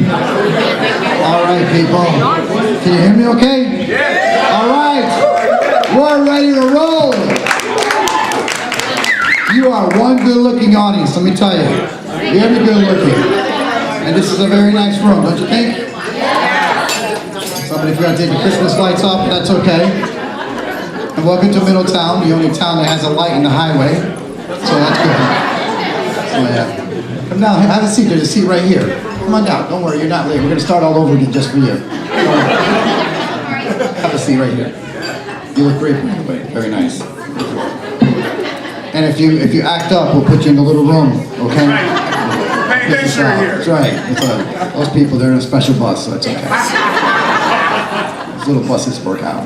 All right, people. Can you hear me okay? Yeah. All right. We're ready to roll. You are one good-looking audience, let me tell you. Very good-looking. And this is a very nice room, don't you think? Somebody forgot to take the Christmas lights off, but that's okay. And welcome to Middletown, the only town that has a light in the highway. So that's good. So yeah. Come down, have a seat. There's a seat right here. Come on down. Don't worry, you're not late. We're going to start all over again just for you. Have a seat right here. You look great, by the way. Very nice. And if you act up, we'll put you in the little room, okay? That's right. Those people, they're in a special bus, so it's okay. Those little buses work out.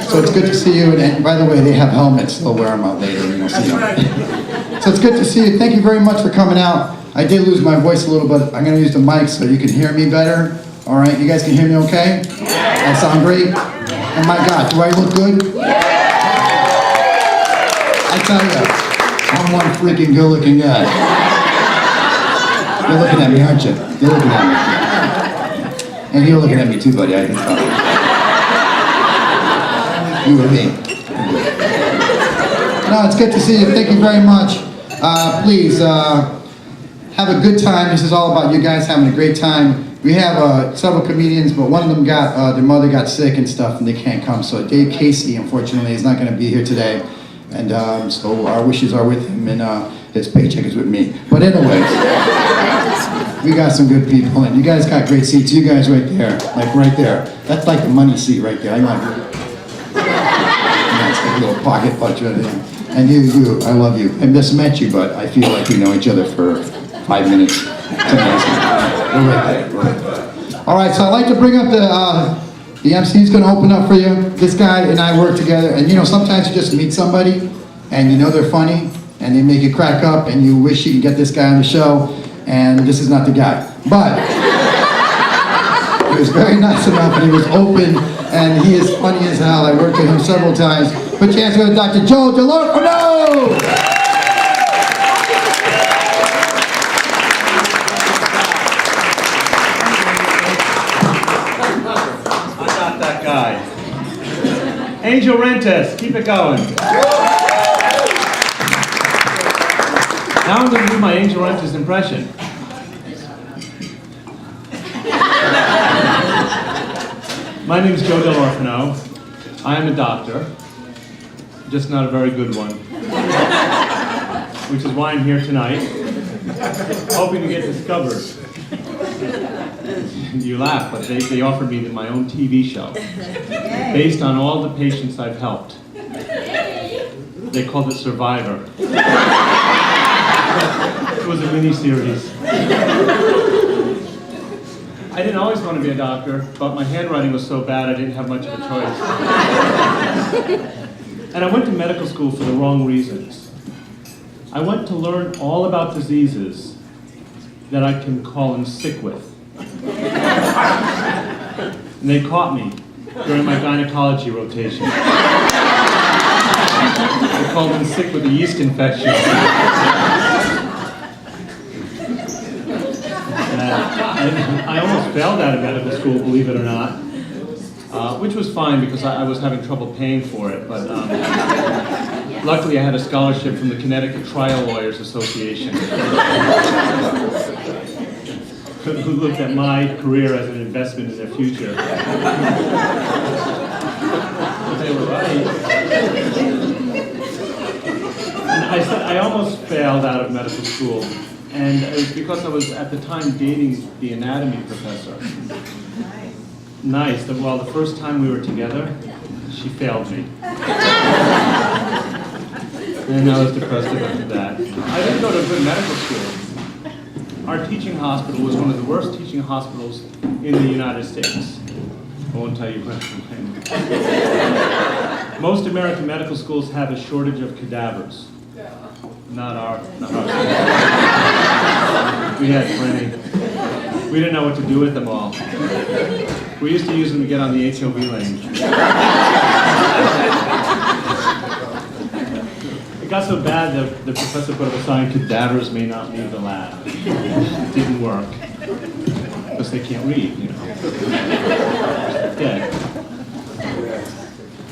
So it's good to see you. And by the way, they have helmets. They'll wear them out later, and you'll see them. So it's good to see you. Thank you very much for coming out. I did lose my voice a little bit. I'm going to use the mic so you can hear me better. All right, you guys can hear me okay? I sound great? Oh my God, do I look good? I tell you, I'm one freaking good-looking guy. You're looking at me, aren't you? You're looking at me. And you're looking at me too, buddy, I can tell. You and me. No, it's good to see you. Thank you very much. Please, have a good time. This is all about you guys having a great time. We have several comedians, but one of them their mother got sick and stuff, and they can't come. So Dave Casey, unfortunately, is not going to be here today. And so our wishes are with him, and his paycheck is with me. But anyways, we got some good people, and you guys got great seats. You guys right there, like right there. That's like the money seat right there. I like it. It's like a little pocket punch right there. And you, I love you. I just met you, but I feel like we know each other for 5 minutes. It's amazing. We're right there. All right, so I'd like to bring up the MC's going to open up for you. This guy and I work together, and you know, sometimes you just meet somebody, and you know they're funny, and they make you crack up, and you wish you could get this guy on the show, and this is not the guy. But he was very nice enough, and he was open, and he is funny as hell. I worked with him several times. Put your hands together, Dr. Joe Dell'Orfano! Angel Rentas, keep it going. Now I'm going to do my Angel Rentas impression. My name is Joe Dell'Orfano. I am a doctor, just not a very good one, which is why I'm here tonight, hoping to get discovered. You laugh, but they offered me my own TV show based on all the patients I've helped. They called it Survivor. It was a mini-series. I didn't always want to be a doctor, but my handwriting was so bad I didn't have much of a choice. And I went to medical school for the wrong reasons. I went to learn all about diseases that I can call in sick with. And they caught me during my gynecology rotation. They called in sick with a yeast infection. I almost failed out of medical school, believe it or not, which was fine because I was having trouble paying for it. But luckily I had a scholarship from the Connecticut Trial Lawyers Association, who looked at my career as an investment in their future. But they were right. And I almost failed out of medical school, and it was because I was at the time dating the anatomy professor. Nice. Well, the first time we were together, she failed me. And I was depressed about that. I didn't go to a good medical school. Our teaching hospital was one of the worst teaching hospitals in the United States. I won't tell you when. Most American medical schools have a shortage of cadavers. Not ours. We had plenty. We didn't know what to do with them all. We used to use them to get on the HOV lane. It got so bad that the professor put up a sign, "Cadavers may not leave the lab." It didn't work. because they can't read, you know. Yeah.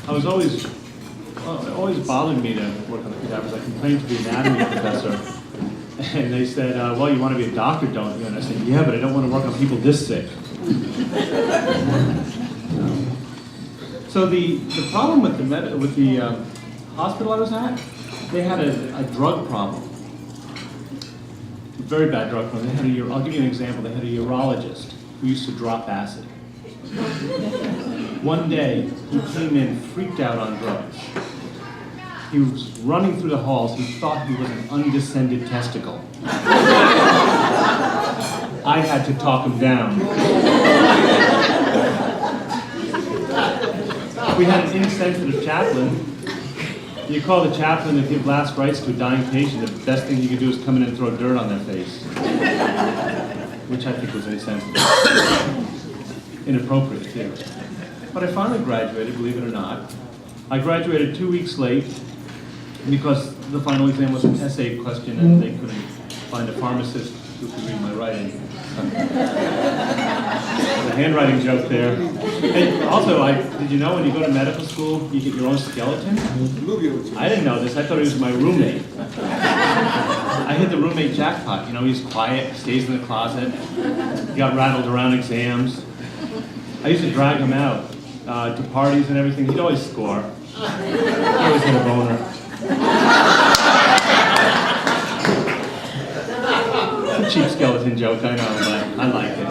I was always, well, it always bothered me to work on the cadavers. I complained to the anatomy professor, and they said, well, you want to be a doctor, don't you? And I said, yeah, but I don't want to work on people this sick. So the problem with the hospital I was at, they had a drug problem. A very bad drug problem. They had I'll give you an example. They had a urologist who used to drop acid. One day, he came in freaked out on drugs. He was running through the halls. He thought he was an undescended testicle. I had to talk him down. We had an insensitive chaplain. You call the chaplain and give last rites to a dying patient, the best thing you could do is come in and throw dirt on their face. Which I think was insensitive. Inappropriate, too. But I finally graduated, believe it or not. I graduated 2 weeks late because the final exam was an essay question and they couldn't find a pharmacist who could read my writing. The handwriting joke there. And also, did you know when you go to medical school, you get your own skeleton? I didn't know this. I thought he was my roommate. I hit the roommate jackpot. You know, he's quiet, stays in the closet. He got rattled around exams. I used to drag him out to parties and everything. He'd always score. He always had a boner. It's a cheap skeleton joke, I know, but I like it.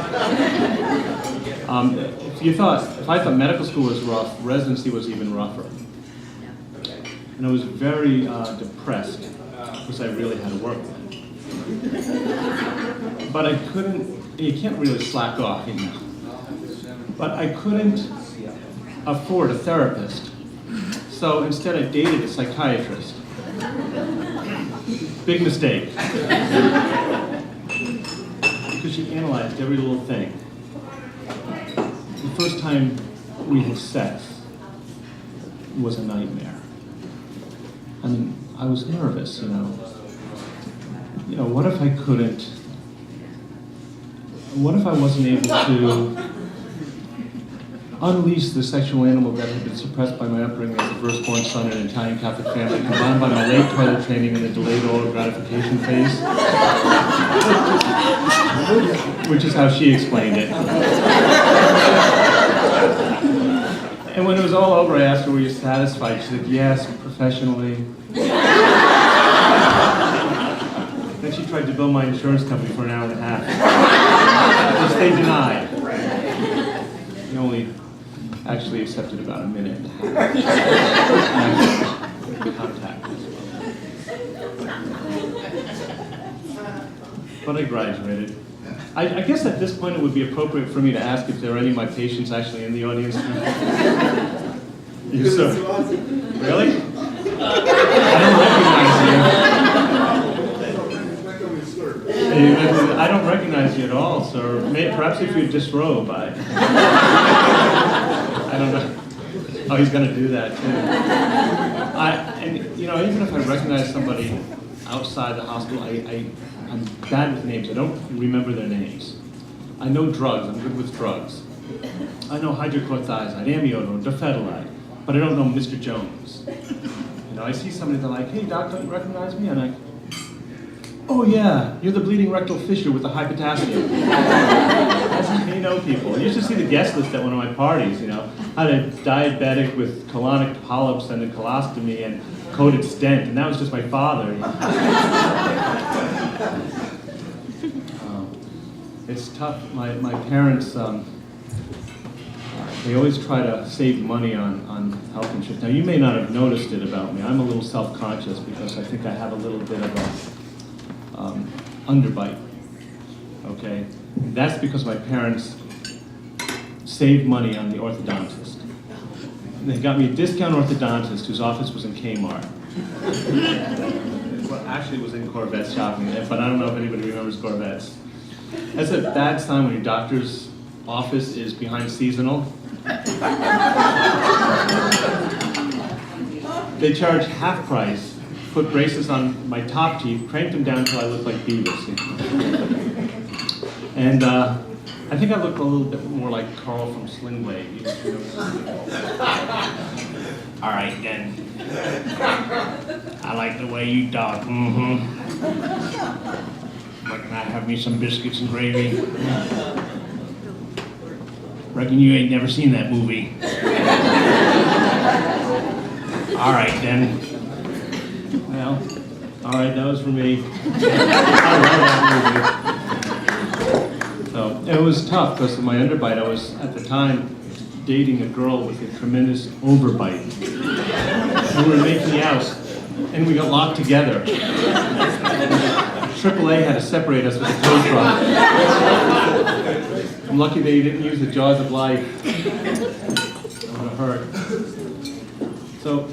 If I thought medical school was rough, residency was even rougher. And I was very depressed because I really had to work then. But I couldn't, you can't really slack off, you know. But I couldn't afford a therapist. So instead I dated a psychiatrist. Big mistake. Because she analyzed every little thing. The first time we had sex was a nightmare. I mean, I was nervous, you know. You know, what if I couldn't, what if I wasn't able to unleash the sexual animal that had been suppressed by my upbringing as a firstborn son in an Italian Catholic family, combined by my late toilet training in the delayed oral gratification phase? Which is how she explained it. And when it was all over, I asked her, were you satisfied? She said, yes, professionally. Then she tried to bill my insurance company for an hour and a half, which they denied. They only actually accepted about a minute and a half. Contact as well. But I graduated. I guess at this point it would be appropriate for me to ask if there are any of my patients actually in the audience. You, sir. Really? I don't recognize you. I don't recognize you at all, sir. Perhaps if you disrobe, I don't know. Oh, he's going to do that too. And you know, even if I recognize somebody outside the hospital, I'm bad with names. I don't remember their names. I know drugs. I'm good with drugs. I know hydrochlorothiazide, amiodarone, dofetilide, but I don't know Mr. Jones. You know, I see somebody, they're like, hey, doc, don't you recognize me? And I'm like, oh yeah, you're the bleeding rectal fissure with the high potassium. That's how you know people. You should see the guest list at one of my parties, you know. I had a diabetic with colonic polyps and a colostomy and coated stent, and that was just my father. It's tough. My parents, they always try to save money on health insurance. Now, you may not have noticed it about me. I'm a little self-conscious because I think I have a little bit of a underbite, okay? That's because my parents saved money on the orthodontist. They got me a discount orthodontist whose office was in Kmart. Well, actually it was in Corvette's shopping, but I don't know if anybody remembers Corvette's. That's a bad sign when your doctor's office is behind seasonal. They charge half price, put braces on my top teeth, cranked them down until I looked like Beavis. And I think I look a little bit more like Carl from Sling Blade. All right, then. I like the way you talk. But can I have me some biscuits and gravy? Reckon you ain't never seen that movie. All right, then. Well, all right, that was for me. I love that movie. So, it was tough because of my underbite. I was, at the time, dating a girl with a tremendous overbite. And we were making out, and we got locked together. AAA had to separate us with a tow truck. I'm lucky they didn't use the jaws of life. That would have hurt. So,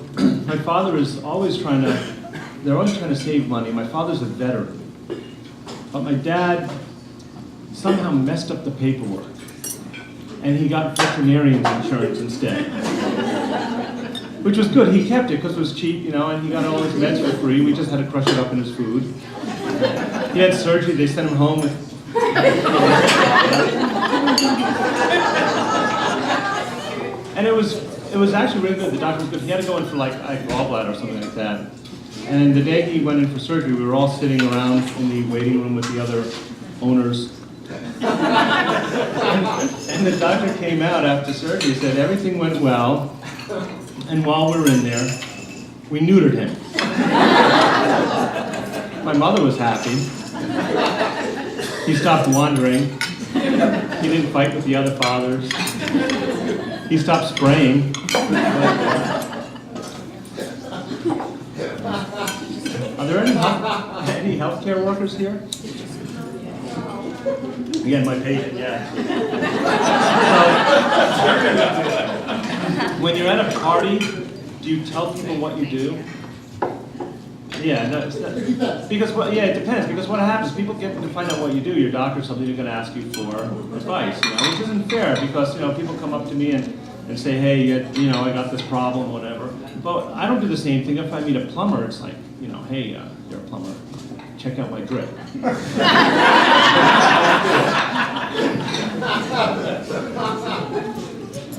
my father is always trying to, they're always trying to save money. My father's a veteran. But my dad somehow messed up the paperwork. And he got veterinarian's insurance instead. Which was good. He kept it because it was cheap, you know, and he got all his meds for free. We just had to crush it up in his food. He had surgery. They sent him home with... And it was actually really good. The doctor was good. He had to go in for like gallbladder or something like that. And the day he went in for surgery, we were all sitting around in the waiting room with the other owners. And the doctor came out after surgery and said everything went well. And while we were in there, we neutered him. My mother was happy. He stopped wandering. He didn't fight with the other fathers. He stopped spraying. Are there any healthcare workers here? Again, my patient, yeah. So, when you're at a party, do you tell people what you do? Yeah, no, because it depends. Because what happens, people get to find out what you do. Your doctor or something, they're going to ask you for advice, you know, which isn't fair because you know people come up to me and say, hey, you know, I got this problem, whatever. But I don't do the same thing. If I meet a plumber, it's like, you know, hey, you're a plumber. Check out my drip.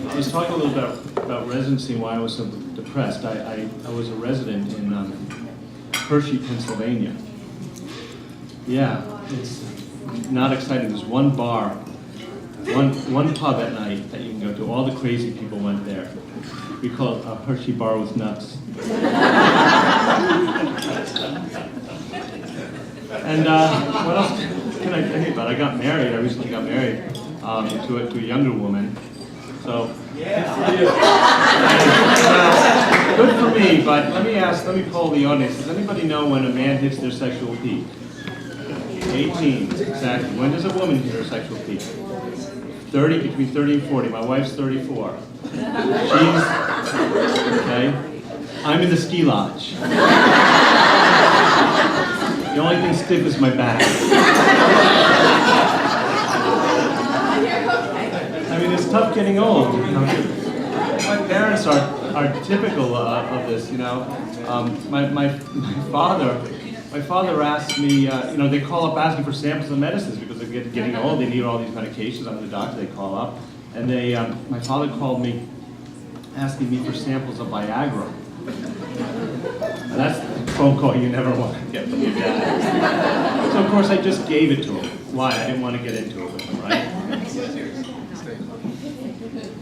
I was talking a little bit about residency and why I was so depressed. I was a resident in Hershey, Pennsylvania. Yeah, it's not exciting. There's one bar, one pub at night that you can go to. All the crazy people went there. We call it Hershey Bar with Nuts. And what else can I tell you about? I got married. I recently got married to a younger woman. So, good for me, but let me poll the audience. Does anybody know when a man hits their sexual peak? 18, exactly. When does a woman hit her sexual peak? 30, between 30 and 40. My wife's 34. She's, okay. I'm in the ski lodge. The only thing stiff is my back. I mean, it's tough getting old. You know? My parents are typical of this. You know, my father asked me. You know, they call up asking for samples of medicines because they're getting old. They need all these medications. I'm the doctor. They call up, and my father called me, asking me for samples of Viagra. And that's the phone call you never want to get from your dad. So of course I just gave it to him. Why? I didn't want to get into it with him, right?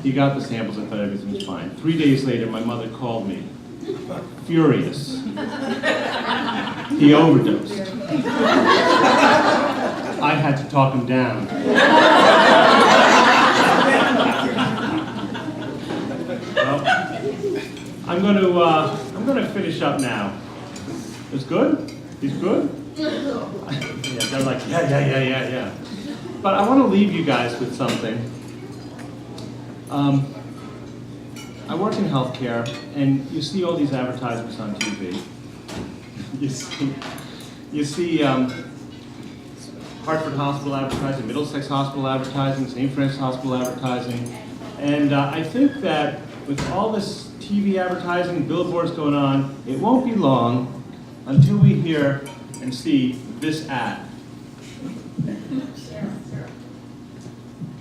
He got the samples and thought everything was fine. 3 days later, my mother called me, furious. He overdosed. I had to talk him down. Well, I'm going to finish up now. It's good? He's good? Yeah, they're like, yeah. But I want to leave you guys with something. I work in healthcare, and you see all these advertisements on TV. You see Hartford Hospital advertising, Middlesex Hospital advertising, St. Francis Hospital advertising, and I think that with all this TV advertising, billboards going on, it won't be long until we hear and see this ad.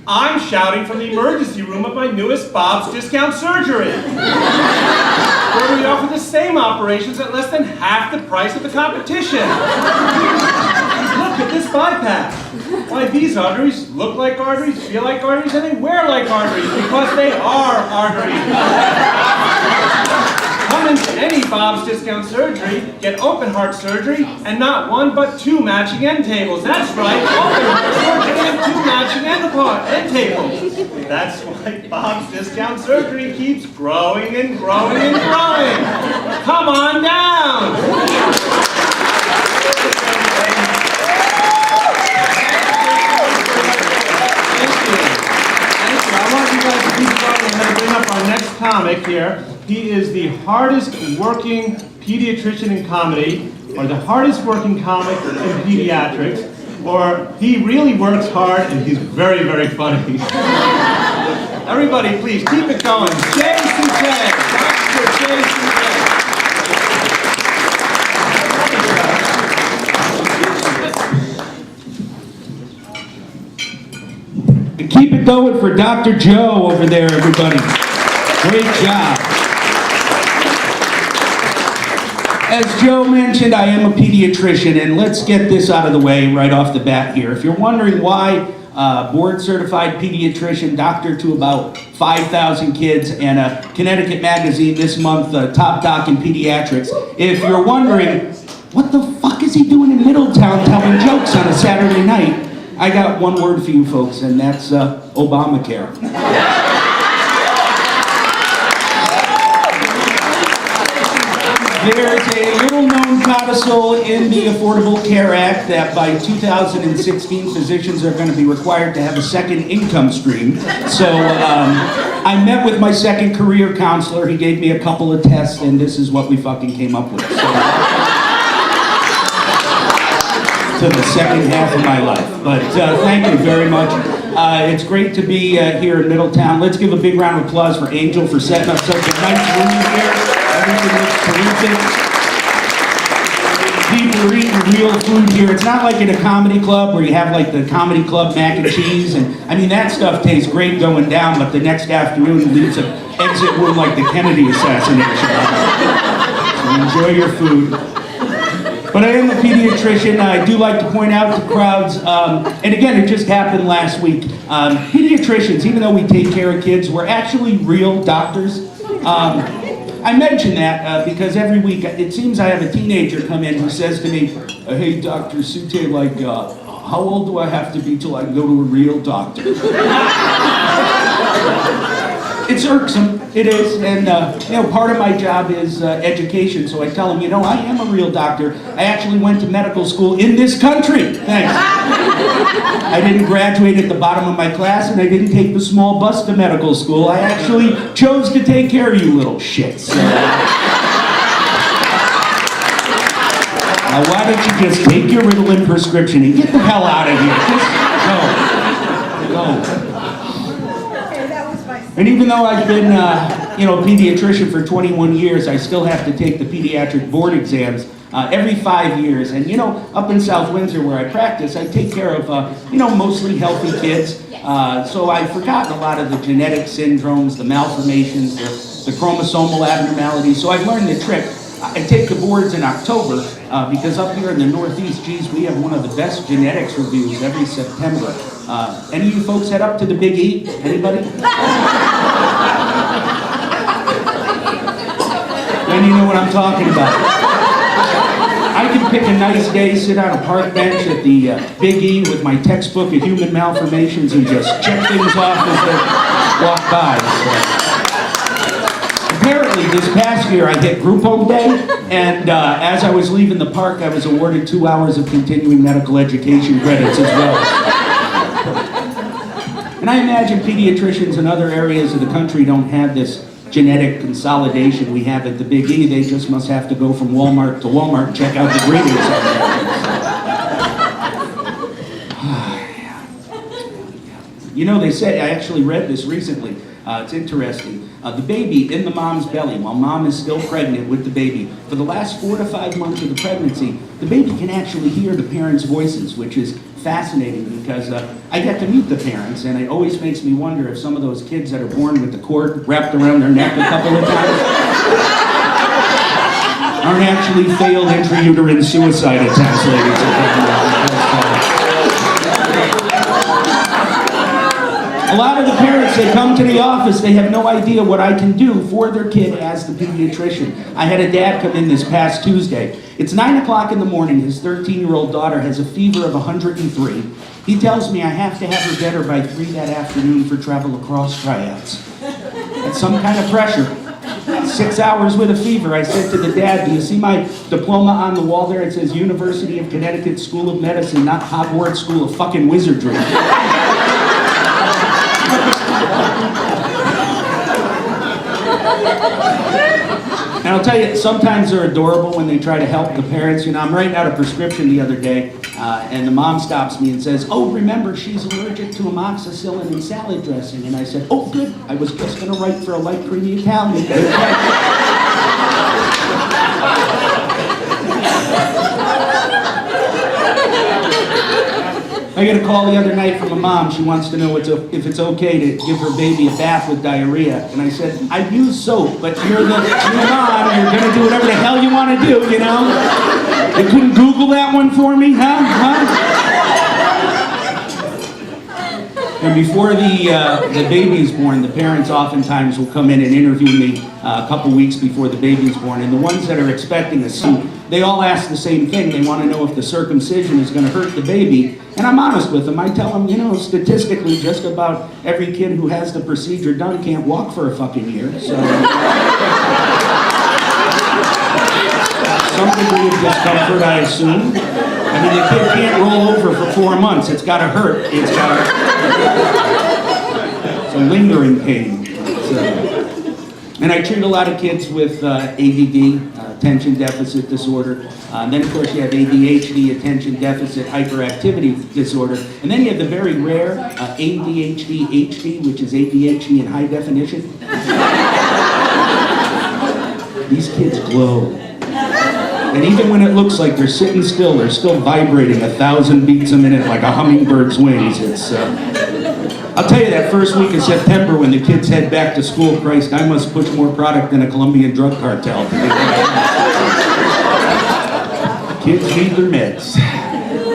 I'm shouting from the emergency room of my newest Bob's Discount Surgery, where we offer the same operations at less than half the price of the competition. Look at this bypass. Why, these arteries look like arteries, feel like arteries, and they wear like arteries because they are arteries. Come into any Bob's Discount Surgery, get open heart surgery, and not one but two matching end tables. That's right, open heart surgery and two matching end tables. That's why Bob's Discount Surgery keeps growing and growing and growing. Come on down. I want you guys to keep going. I'm going to bring up our next comic here. He is the hardest working pediatrician in comedy, or the hardest working comic in pediatrics, or he really works hard and he's very, very funny. Everybody, please keep it going. Jay Sutay. Dr. Jay Sutay. Keep it going for Dr. Joe over there, everybody. Great job. As Joe mentioned, I am a pediatrician, and let's get this out of the way right off the bat here. If you're wondering why board-certified pediatrician, doctor to about 5,000 kids, and a Connecticut magazine this month, Top Doc in Pediatrics, if you're wondering, what the fuck is he doing in Middletown telling jokes on a Saturday night? I got one word for you folks, and that's Obamacare. There's a little-known codicil in the Affordable Care Act that by 2016, physicians are going to be required to have a second income stream. So I met with my second career counselor. He gave me a couple of tests, and this is what we fucking came up with. So, to the second half of my life. But thank you very much. It's great to be here in Middletown. Let's give a big round of applause for Angel for setting up such a nice room here. Everything looks terrific. People are eating real food here. It's not like in a comedy club where you have like the comedy club mac and cheese. And I mean, that stuff tastes great going down, but the next afternoon leaves an exit wound like the Kennedy assassination. So enjoy your food. But I am a pediatrician. I do like to point out to crowds, and again, it just happened last week. Pediatricians, even though we take care of kids, we're actually real doctors. I mention that because every week, it seems I have a teenager come in who says to me, hey, Dr. Sutay, like, how old do I have to be till I can go to a real doctor? It's irksome, it is, and part of my job is education, so I tell them, I am a real doctor. I actually went to medical school in this country, thanks. I didn't graduate at the bottom of my class, and I didn't take the small bus to medical school. I actually chose to take care of you little shits. Now why don't you just take your Ritalin prescription and get the hell out of here? Just go. And even though I've been, a pediatrician for 21 years, I still have to take the pediatric board exams every 5 years. And, up in South Windsor where I practice, I take care of, mostly healthy kids. So I've forgotten a lot of the genetic syndromes, the malformations, the chromosomal abnormalities. So I've learned the trick. I take the boards in October because up here in the Northeast, we have one of the best genetics reviews every September. Any of you folks head up to the Big E? Anybody? Then you know what I'm talking about. I can pick a nice day, sit on a park bench at the Big E with my textbook of human malformations and just check things off as they walk by. So. Apparently, this past year I hit Group Home Day, and as I was leaving the park, I was awarded 2 hours of continuing medical education credits as well. And I imagine pediatricians in other areas of the country don't have this genetic consolidation we have at the Big E. They just must have to go from Walmart to Walmart and check out the ingredients. They say, I actually read this recently, It's interesting. The baby in the mom's belly, while mom is still pregnant with the baby, for the last 4 to 5 months of the pregnancy, the baby can actually hear the parents' voices, which is fascinating because I get to meet the parents, and it always makes me wonder if some of those kids that are born with the cord wrapped around their neck a couple of times aren't actually failed intrauterine suicide attempts, ladies and gentlemen. A lot of the parents, they come to the office, they have no idea what I can do for their kid as the pediatrician. I had a dad come in this past Tuesday. It's 9 o'clock in the morning. His 13-year-old daughter has a fever of 103. He tells me I have to have her better by 3 that afternoon for travel lacrosse tryouts. That's some kind of pressure. 6 hours with a fever. I said to the dad, do you see my diploma on the wall there? It says University of Connecticut School of Medicine, not Hogwarts School of fucking Wizardry. And I'll tell you, sometimes they're adorable when they try to help the parents. You know, I'm writing out a prescription the other day, and the mom stops me and says, oh, remember, she's allergic to amoxicillin and salad dressing. And I said, oh, good. I was just going to write for a light creamy Italian. I got a call the other night from a mom. She wants to know if it's okay to give her baby a bath with diarrhea. And I said, I use soap, but you're the mom. You're going to do whatever the hell you want to do, you know? You couldn't Google that one for me, huh? And before the baby is born, the parents oftentimes will come in and interview me a couple weeks before the baby is born. And the ones that are expecting a son, they all ask the same thing. They want to know if the circumcision is going to hurt the baby. And I'm honest with them. I tell them, you know, statistically, just about every kid who has the procedure done can't walk for a fucking year. So some degree of discomfort, I assume. I mean, the kid can't roll over for 4 months. It's got to hurt. It's a lingering pain. And I treat a lot of kids with ADD, attention deficit disorder. Then, of course, you have ADHD, attention deficit hyperactivity disorder. And then you have the very rare ADHD-HD, which is ADHD in high definition. These kids glow. And even when it looks like they're sitting still, they're still vibrating 1,000 beats a minute like a hummingbird's wings. It's, I'll tell you, that first week of September when the kids head back to school, Christ, I must push more product than a Colombian drug cartel. Kids need their meds.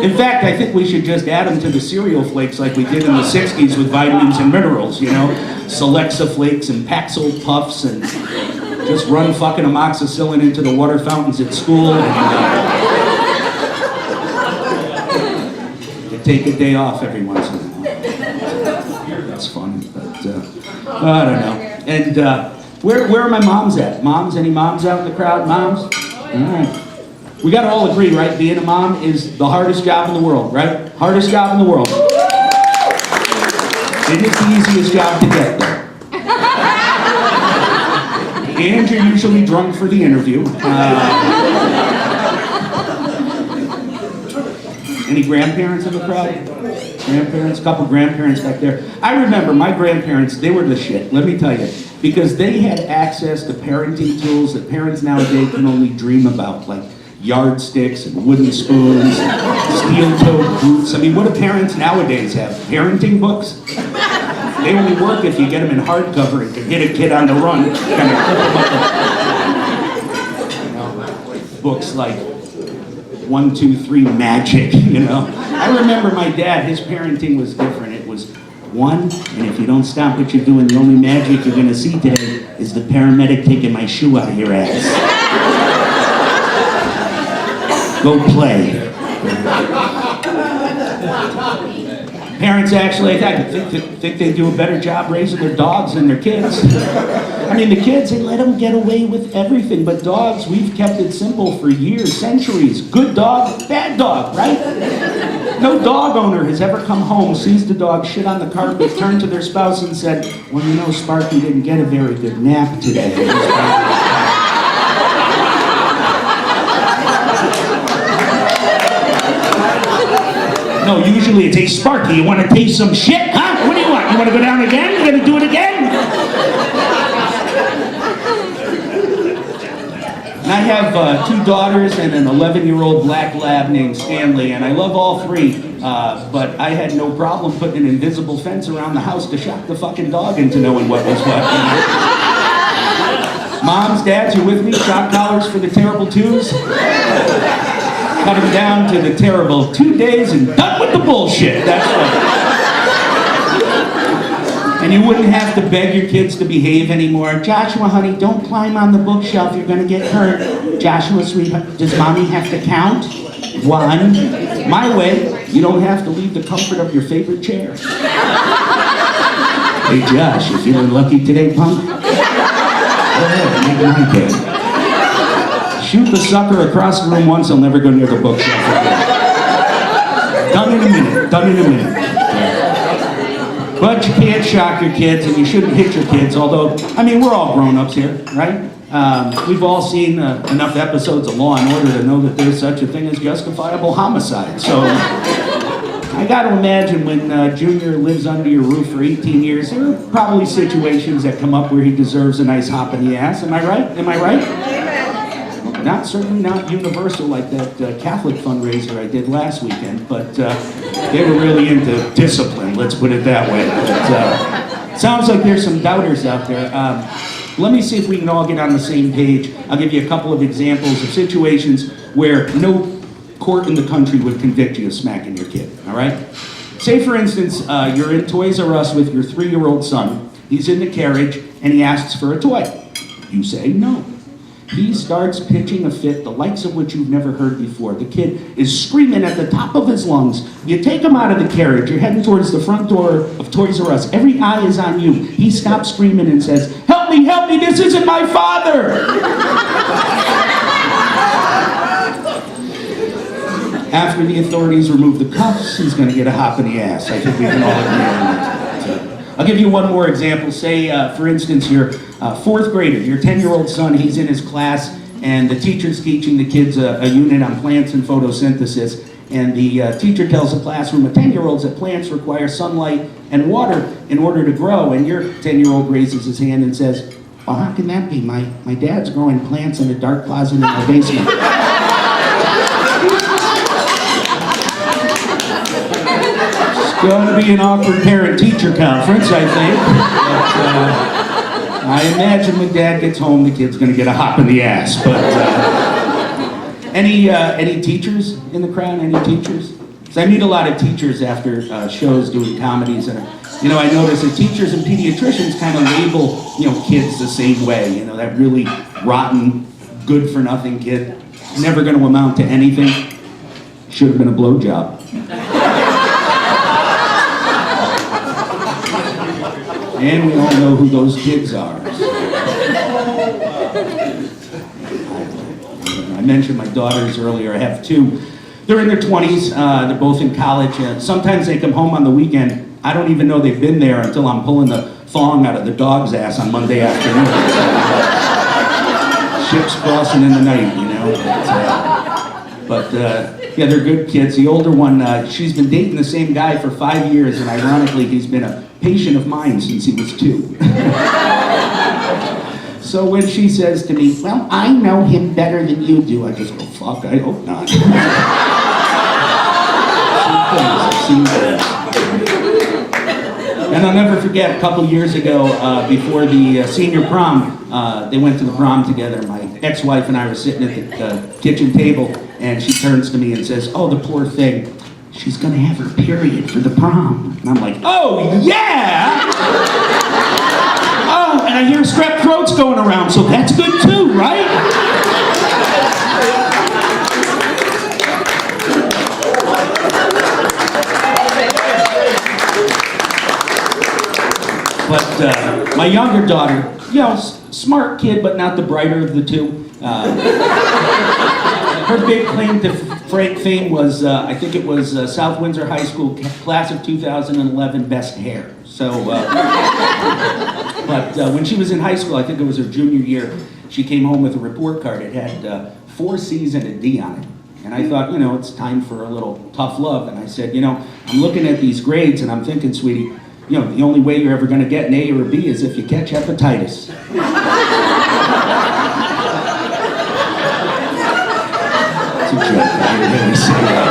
In fact, I think we should just add them to the cereal flakes like we did in the 60s with vitamins and minerals, you know? Celexa flakes and Paxil puffs, and just run fucking amoxicillin into the water fountains at school, and you take a day off every once in a while. That's fun, but I don't know. And where are my moms at? Moms? Any moms out in the crowd? Moms? All right. We got to all agree, right? Being a mom is the hardest job in the world, right? Hardest job in the world. And it's the easiest job to get, though. And you're usually drunk for the interview. Any grandparents in the crowd? Grandparents? A couple grandparents back there. I remember my grandparents, they were the shit, let me tell you. Because they had access to parenting tools that parents nowadays can only dream about, like yardsticks and wooden spoons, steel-toed boots. I mean, what do parents nowadays have? Parenting books? They only work if you get them in hardcover and can hit a kid on the run. Kind of clip them up. You know, books like 1, 2, 3 Magic, you know. I remember my dad, his parenting was different. It was 1, and if you don't stop what you're doing, the only magic you're going to see today is the paramedic taking my shoe out of your ass. Go play. Parents actually, I think they do a better job raising their dogs than their kids. I mean, the kids, they let them get away with everything, but dogs, we've kept it simple for years, centuries. Good dog, bad dog, right? No dog owner has ever come home, sees the dog shit on the carpet, turned to their spouse and said, well, you know, Sparky didn't get a very good nap today. No, usually it's, hey, Sparky, you want to taste some shit, huh? What do you want? You want to go down again? You going to do it again? And I have 2 daughters and an 11-year-old black lab named Stanley, and I love all 3, but I had no problem putting an invisible fence around the house to shock the fucking dog into knowing what was what. Moms, dads, you with me? Shock collars for the terrible 2s? Cut them down to the terrible 2 days and done with the bullshit. That's right. And you wouldn't have to beg your kids to behave anymore. Joshua, honey, don't climb on the bookshelf. You're going to get hurt. Joshua, sweetheart, does mommy have to count? 1. My way, you don't have to leave the comfort of your favorite chair. Hey, Josh, you feeling lucky today, punk? Go ahead, make my day. Shoot the sucker across the room once, he'll never go near the bookshelf again. Done in a minute, done in a minute. But you can't shock your kids, and you shouldn't hit your kids, although, I mean, we're all grown-ups here, right? We've all seen enough episodes of Law & Order to know that there's such a thing as justifiable homicide. So, I gotta imagine when Junior lives under your roof for 18 years, there are probably situations that come up where he deserves a nice hop in the ass. Am I right? Am I right? Certainly not universal like that Catholic fundraiser I did last weekend, but they were really into discipline, let's put it that way. But, sounds like there's some doubters out there. Let me see if we can all get on the same page. I'll give you a couple of examples of situations where no court in the country would convict you of smacking your kid, all right? Say, for instance, you're in Toys R Us with your 3-year-old son. He's in the carriage, and he asks for a toy. You say no. He starts pitching a fit, the likes of which you've never heard before. The kid is screaming at the top of his lungs. You take him out of the carriage. You're heading towards the front door of Toys R Us. Every eye is on you. He stops screaming and says, help me, this isn't my father. After the authorities remove the cuffs, he's going to get a hop in the ass. I think we can all agree on that. I'll give you one more example. Say, for instance, you're a 4th grader, your 10-year-old son, he's in his class, and the teacher's teaching the kids a unit on plants and photosynthesis, and the teacher tells the classroom of 10-year-olds that plants require sunlight and water in order to grow, and your 10-year-old raises his hand and says, well, how can that be? My dad's growing plants in a dark closet in my basement. It's going to be an awkward parent-teacher conference, I think. But, I imagine when Dad gets home, the kid's going to get a hop in the ass. But any teachers in the crowd? Any teachers? Because I meet a lot of teachers after shows doing comedies, and I notice that teachers and pediatricians kind of label kids the same way. That really rotten, good-for-nothing kid, never going to amount to anything. Should have been a blowjob. And we all know who those kids are. I mentioned my daughters earlier. I have 2. They're in their 20s. They're both in college. Sometimes they come home on the weekend. I don't even know they've been there until I'm pulling the thong out of the dog's ass on Monday afternoon. Ships crossing in the night, But they're good kids. The older one, she's been dating the same guy for 5 years, and ironically, he's been a patient of mine since he was 2. So when she says to me, well, I know him better than you do, I just go, fuck, I hope not. And I'll never forget, a couple years ago, before the senior prom, they went to the prom together. My ex-wife and I were sitting at the kitchen table, and she turns to me and says, oh, the poor thing. She's going to have her period for the prom. And I'm like, oh, yeah! Oh, and I hear strep throats going around, so that's good too, right? But my younger daughter, smart kid, but not the brighter of the 2. Her big claim to fame was, I think it was South Windsor High School class of 2011 best hair. So, but when she was in high school, I think it was her junior year, she came home with a report card. It had 4 C's and a D on it. And I thought, it's time for a little tough love. And I said, I'm looking at these grades and I'm thinking, sweetie, you know, the only way you're ever going to get an A or a B is if you catch hepatitis. It's a joke. I didn't really say that.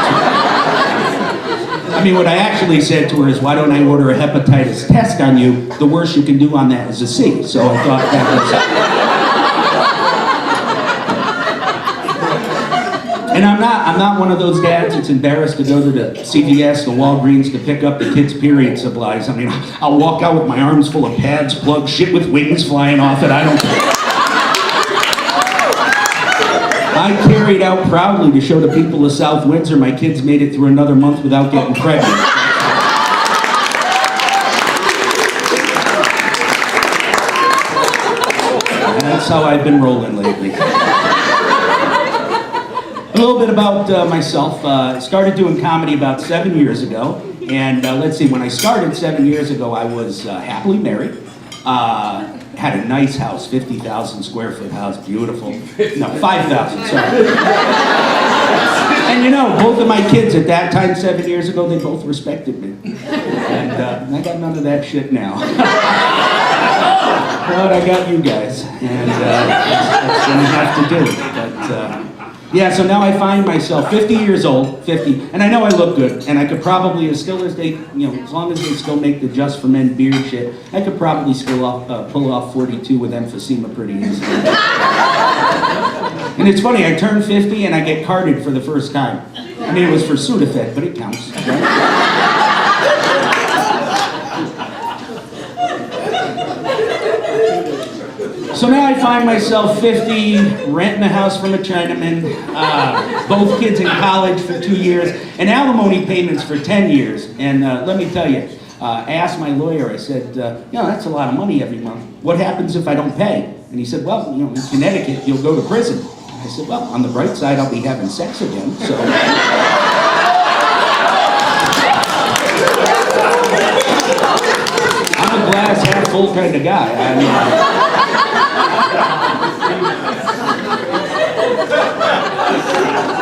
I mean, what I actually said to her is, why don't I order a hepatitis test on you? The worst you can do on that is a C. So I thought that was... And I'm not one of those dads that's embarrassed to go to the CVS, the Walgreens to pick up the kids' period supplies. I mean, I'll walk out with my arms full of pads, plugs, shit with wings flying off it. I don't... I carried out proudly to show the people of South Windsor my kids made it through another month without getting pregnant. And that's how I've been rolling lately. A little bit about myself. I started doing comedy about 7 years ago. And let's see, when I started 7 years ago, I was happily married. Had a nice house, 50,000 square foot house, beautiful. No, 5,000, sorry. And you know, both of my kids at that time, 7 years ago, they both respected me. And I got none of that shit now. But I got you guys, and that's what I have to do. But yeah, so now I find myself 50 years old, 50, and I know I look good, and I could probably, as long as they still make the Just for Men beard shit, I could probably still pull off 42 with emphysema pretty easily. And it's funny, I turn 50 and I get carded for the first time. I mean, it was for Sutay, but it counts. Right? So now I find myself 50, renting a house from a Chinaman, both kids in college for 2 years, and alimony payments for 10 years. And let me tell you, I asked my lawyer, I said, you know, that's a lot of money every month. What happens if I don't pay? And he said, well, you know, in Connecticut, you'll go to prison. I said, well, on the bright side, I'll be having sex again, so. I'm a glass half full kind of guy. I mean,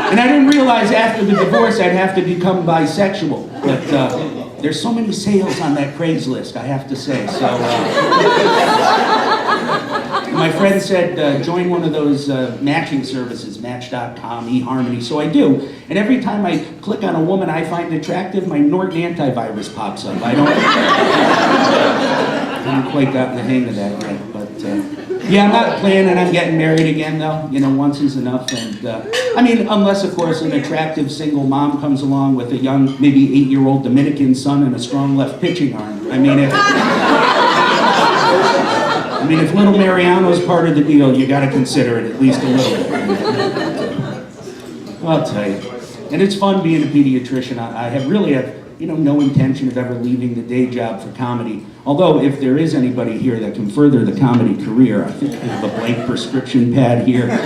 and I didn't realize after the divorce I'd have to become bisexual, but there's so many sales on that Craigslist, I have to say. So my friend said, join one of those matching services, Match.com, eHarmony, so I do. And every time I click on a woman I find attractive, my Norton antivirus pops up. I haven't quite gotten the hang of that yet, but yeah, I'm not planning on getting married again, though. You know, once is enough. And I mean, unless, of course, an attractive single mom comes along with a young, maybe 8-year-old Dominican son and a strong left pitching arm. I mean, if little Mariano's part of the deal, you got to consider it at least a little bit. I'll tell you. And it's fun being a pediatrician. I really have, you know, no intention of ever leaving the day job for comedy. Although, if there is anybody here that can further the comedy career, I think I have a blank prescription pad here. And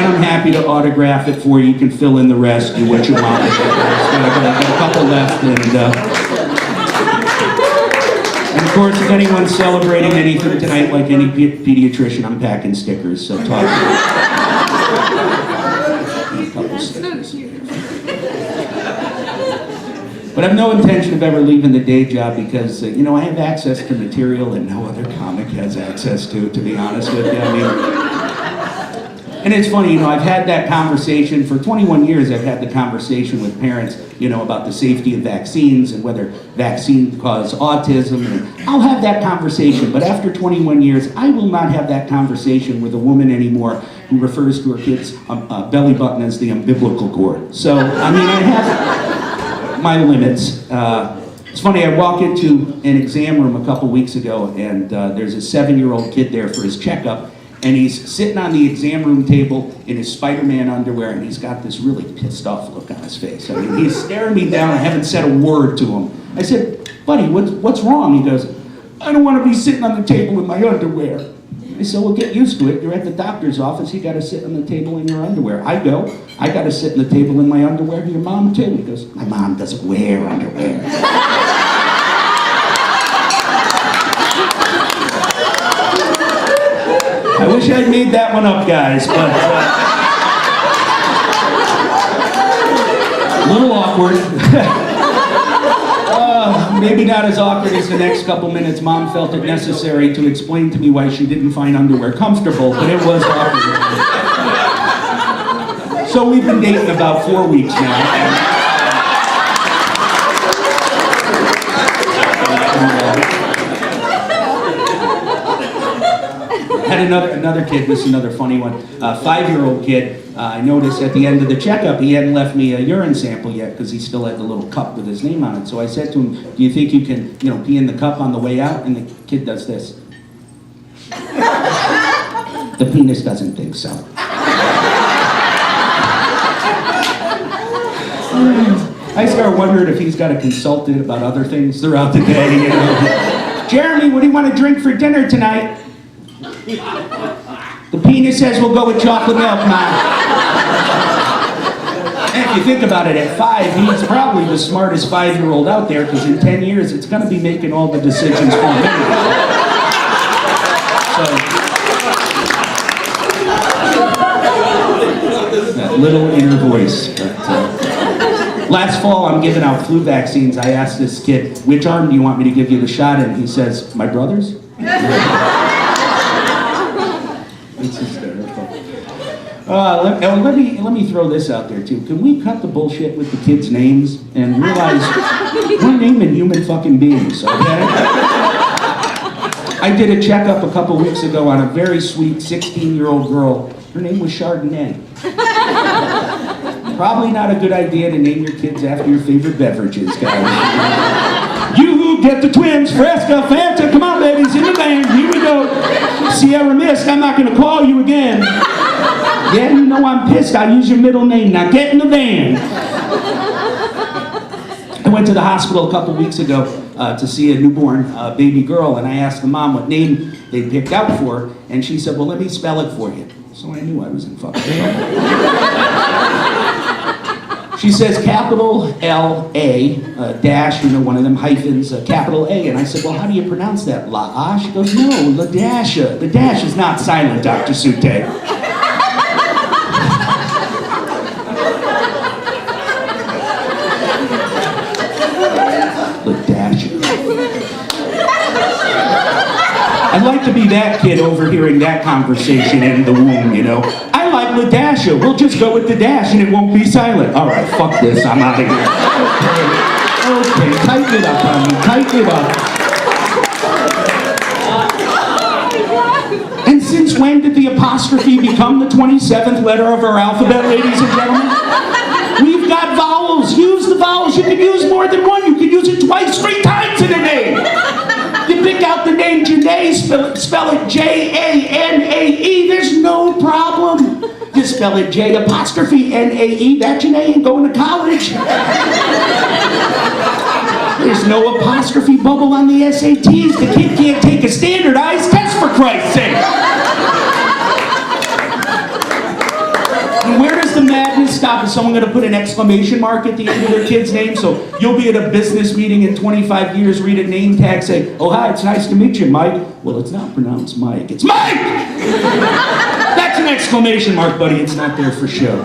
I'm happy to autograph it for you. You can fill in the rest, do what you want. I've got a couple left. And of course, if anyone's celebrating anything tonight, like any pediatrician, I'm packing stickers, so talk to me. A couple stickers. But I have no intention of ever leaving the day job because, you know, I have access to material that no other comic has access to be honest with you. I mean, and it's funny, you know, I've had that conversation for 21 years. I've had the conversation with parents, you know, about the safety of vaccines and whether vaccines cause autism. And I'll have that conversation, but after 21 years, I will not have that conversation with a woman anymore who refers to her kid's belly button as the umbilical cord. So, I mean, I have my limits. It's funny, I walk into an exam room a couple weeks ago, and there's a 7-year-old kid there for his checkup, and he's sitting on the exam room table in his Spider-Man underwear, and he's got this really pissed off look on his face. I mean, he's staring me down. I haven't said a word to him. I said, buddy, what's wrong? He goes, I don't want to be sitting on the table in my underwear. I said, well, get used to it. You're at the doctor's office. You got to sit on the table in your underwear. I go, I got to sit on the table in my underwear. Your mom, too. He goes, my mom doesn't wear underwear. I wish I'd made that one up, guys, but a little awkward. Maybe not as awkward as the next couple minutes. Mom felt it necessary to explain to me why she didn't find underwear comfortable, but it was awkward. So we've been dating about 4 weeks now. Had another kid, this is another funny one. 5-year-old kid, I noticed at the end of the checkup he hadn't left me a urine sample yet because he still had the little cup with his name on it. So I said to him, do you think you can, pee in the cup on the way out? And the kid does this. The penis doesn't think so. I start wondering if he's got a consultant about other things throughout the day, Jeremy, what do you want to drink for dinner tonight? The penis says we'll go with chocolate milk, Mom. And if you think about it, at 5, he's probably the smartest 5-year-old out there, because in 10 years, it's going to be making all the decisions for him. That little inner voice. Last fall, I'm giving out flu vaccines. I asked this kid, which arm do you want me to give you the shot in? He says, my brother's? It's hysterical. Let me throw this out there too. Can we cut the bullshit with the kids' names and realize we're naming human fucking beings, okay? I did a checkup a couple weeks ago on a very sweet 16-year-old girl. Her name was Chardonnay. Probably not a good idea to name your kids after your favorite beverages, guys. You get the twins, Fresca, Fanta, come on ladies, in the van, here we go. Sierra Mist, I'm not gonna call you again. Yeah, you know I'm pissed, I use your middle name, now get in the van. I went to the hospital a couple weeks ago to see a newborn baby girl, and I asked the mom what name they picked out for her, and she said, well, let me spell it for you. So I knew I was in fucking trouble. She says capital L-A, dash, one of them hyphens, capital A. And I said, well, how do you pronounce that? La-ah? She goes, no, La-dasha. The dash is not silent, Dr. Sutay. La-dasha. I'd like to be that kid overhearing that conversation in the womb, I like LaDasha. We'll just go with the dash and it won't be silent. All right, fuck this. I'm out of here. Okay, tighten it up, honey. Tighten it up. And since when did the apostrophe become the 27th letter of our alphabet, ladies and gentlemen? We've got vowels. Use the vowels. You can use more than one. You can use it twice, 3 times in a name. You pick out the name Janae, spell it J-A-N-A-E, there's no problem. You spell it J''N-A-E, that Janae ain't going to college. There's no apostrophe bubble on the SATs. The kid can't take a standardized test, for Christ's sake. And where does the madness stop? Is someone going to put an exclamation mark at the end of their kid's name? So you'll be at a business meeting in 25 years, read a name tag, say, oh, hi, it's nice to meet you, Mike. Well, it's not pronounced Mike, it's Mike! That's an exclamation mark, buddy. It's not there for show.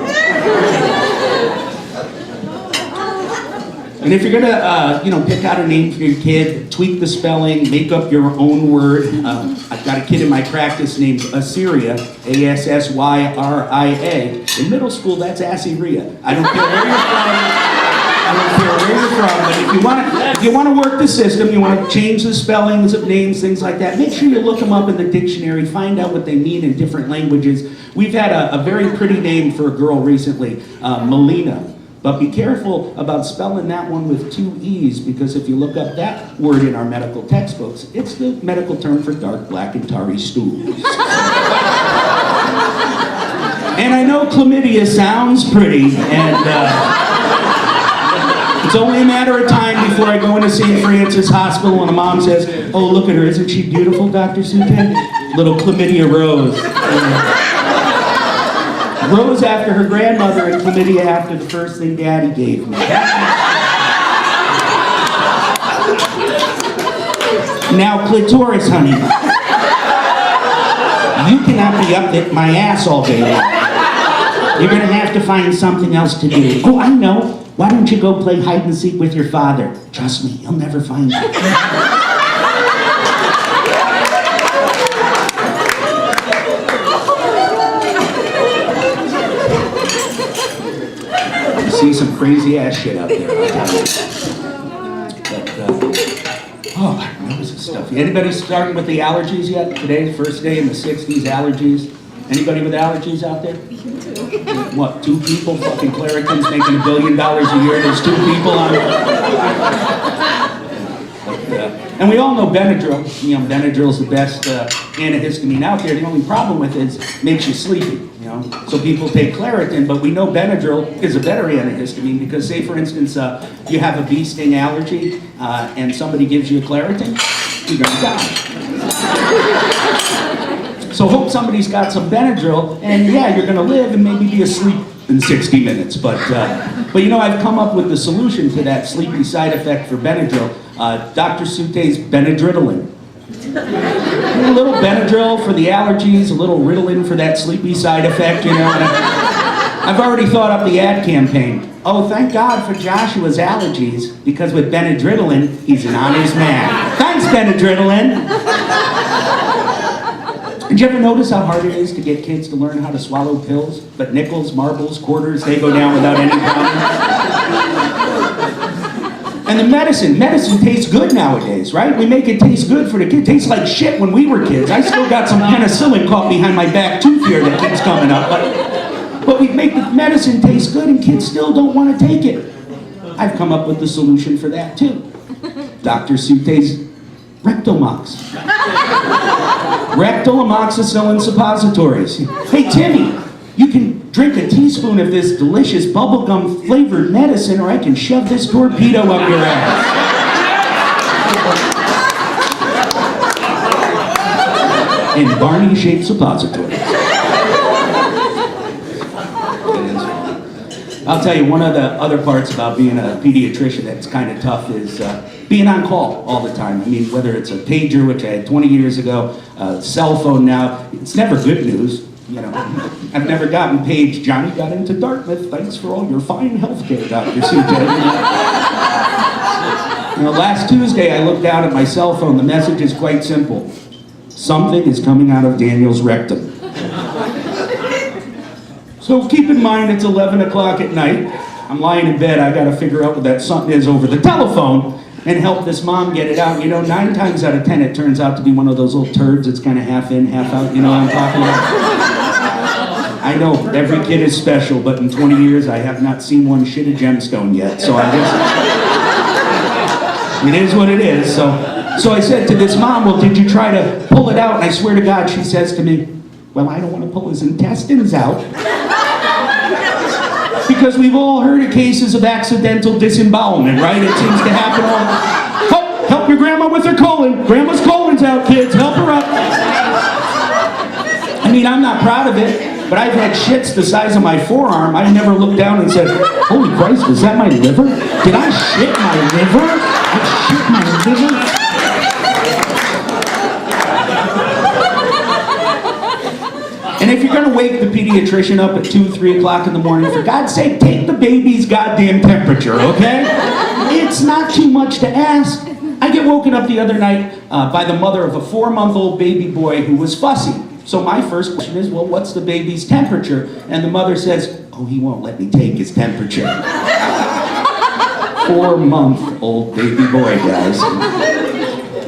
And if you're gonna, pick out a name for your kid, tweak the spelling, make up your own word. I've got a kid in my practice named Assyria, A-S-S-Y-R-I-A. In middle school, that's Assyria. I don't care where you're from. But if you want to work the system, you want to change the spellings of names, things like that, make sure you look them up in the dictionary, find out what they mean in different languages. We've had a very pretty name for a girl recently, Melina. But be careful about spelling that one with 2 E's, because if you look up that word in our medical textbooks, it's the medical term for dark, black, and tarry stools. And I know chlamydia sounds pretty, and it's only a matter of time before I go into St. Francis Hospital and a mom says, oh, look at her, isn't she beautiful, Dr. Sutay? Little chlamydia Rose. Rose after her grandmother and chlamydia after the first thing Daddy gave me. Now, clitoris, honey. You cannot be up at my ass all day long. You're gonna have to find something else to do. Oh, I know. Why don't you go play hide and seek with your father? Trust me, he'll never find you. You see some crazy ass shit out there, I'll tell you. Oh, my nose is stuffy. Anybody starting with the allergies yet? Today's first day in the 60s, allergies. Anybody with allergies out there? What, 2 people? Fucking Claritons making $1 billion a year. There's 2 people on it. And we all know Benadryl. You know, Benadryl's the best antihistamine out there. The only problem with it is it makes you sleepy. You know, so people take Claritin, but we know Benadryl is a better antihistamine because, say, for instance, you have a bee sting allergy and somebody gives you a Claritin, you're gonna die. So hope somebody's got some Benadryl, and yeah, you're gonna live and maybe be asleep in 60 minutes. But you know, I've come up with the solution to that sleepy side effect for Benadryl. Dr. Sutay's Benadryl. A little Benadryl for the allergies, a little Ritalin for that sleepy side effect, you know. And I've already thought up the ad campaign. Oh, thank God for Joshua's allergies, because with Benadryl, he's an honest man. Thanks, Benadryl. Did you ever notice how hard it is to get kids to learn how to swallow pills? But nickels, marbles, quarters, they go down without any problem. And the medicine tastes good nowadays, right? We make it taste good for the kids. It tastes like shit when we were kids. I still got some penicillin caught behind my back tooth here that keeps coming up. But we make the medicine taste good and kids still don't want to take it. I've come up with the solution for that too. Dr. Sutay's Rectomox. Rectal amoxicillin suppositories. Hey Timmy, you can drink a teaspoon of this delicious bubblegum flavored medicine, or I can shove this torpedo up your ass. In Barney shaped suppositories. I'll tell you, one of the other parts about being a pediatrician that's kind of tough is being on call all the time. I mean, whether it's a pager, which I had 20 years ago, a cell phone now, it's never good news. You know, I've never gotten paged, Johnny got into Dartmouth, thanks for all your fine health care, Dr. Sutay. You know, last Tuesday I looked down at my cell phone, the message is quite simple. Something is coming out of Daniel's rectum. So keep in mind it's 11 o'clock at night. I'm lying in bed, I gotta figure out what that something is over the telephone and help this mom get it out. You know, 9 times out of 10 it turns out to be one of those little turds that's kind of half in, half out, you know what I'm talking about? I know every kid is special, but in 20 years I have not seen one shit a gemstone yet, so I guess it is what it is. So I said to this mom, well, did you try to pull it out? And I swear to God, she says to me, well, I don't want to pull his intestines out. Because we've all heard of cases of accidental disembowelment, right? It seems to happen all. Help your grandma with her colon. Grandma's colon's out, kids. Help her up. I mean, I'm not proud of it, but I've had shits the size of my forearm. I never looked down and said, holy Christ, was that my liver? Did I shit my liver? I shit my liver? And if you're gonna wake the pediatrician up at 2, 3 o'clock in the morning, for God's sake, take the baby's goddamn temperature, okay? It's not too much to ask. I get woken up the other night by the mother of a 4-month-old baby boy who was fussy. So my first question is, well, what's the baby's temperature? And the mother says, oh, he won't let me take his temperature. 4-month-old baby boy, guys.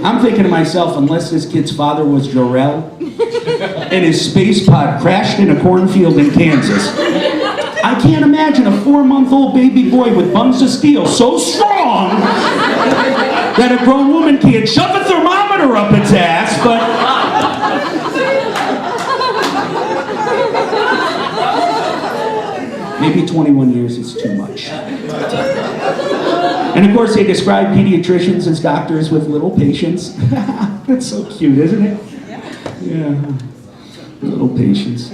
I'm thinking to myself, unless this kid's father was Jor-El, and his space pod crashed in a cornfield in Kansas, I can't imagine a 4-month-old baby boy with buns of steel so strong that a grown woman can't shove a thermometer up its ass, but... Maybe 21 years is too much. And of course they describe pediatricians as doctors with little patience. That's so cute, isn't it? Yeah. Little patience.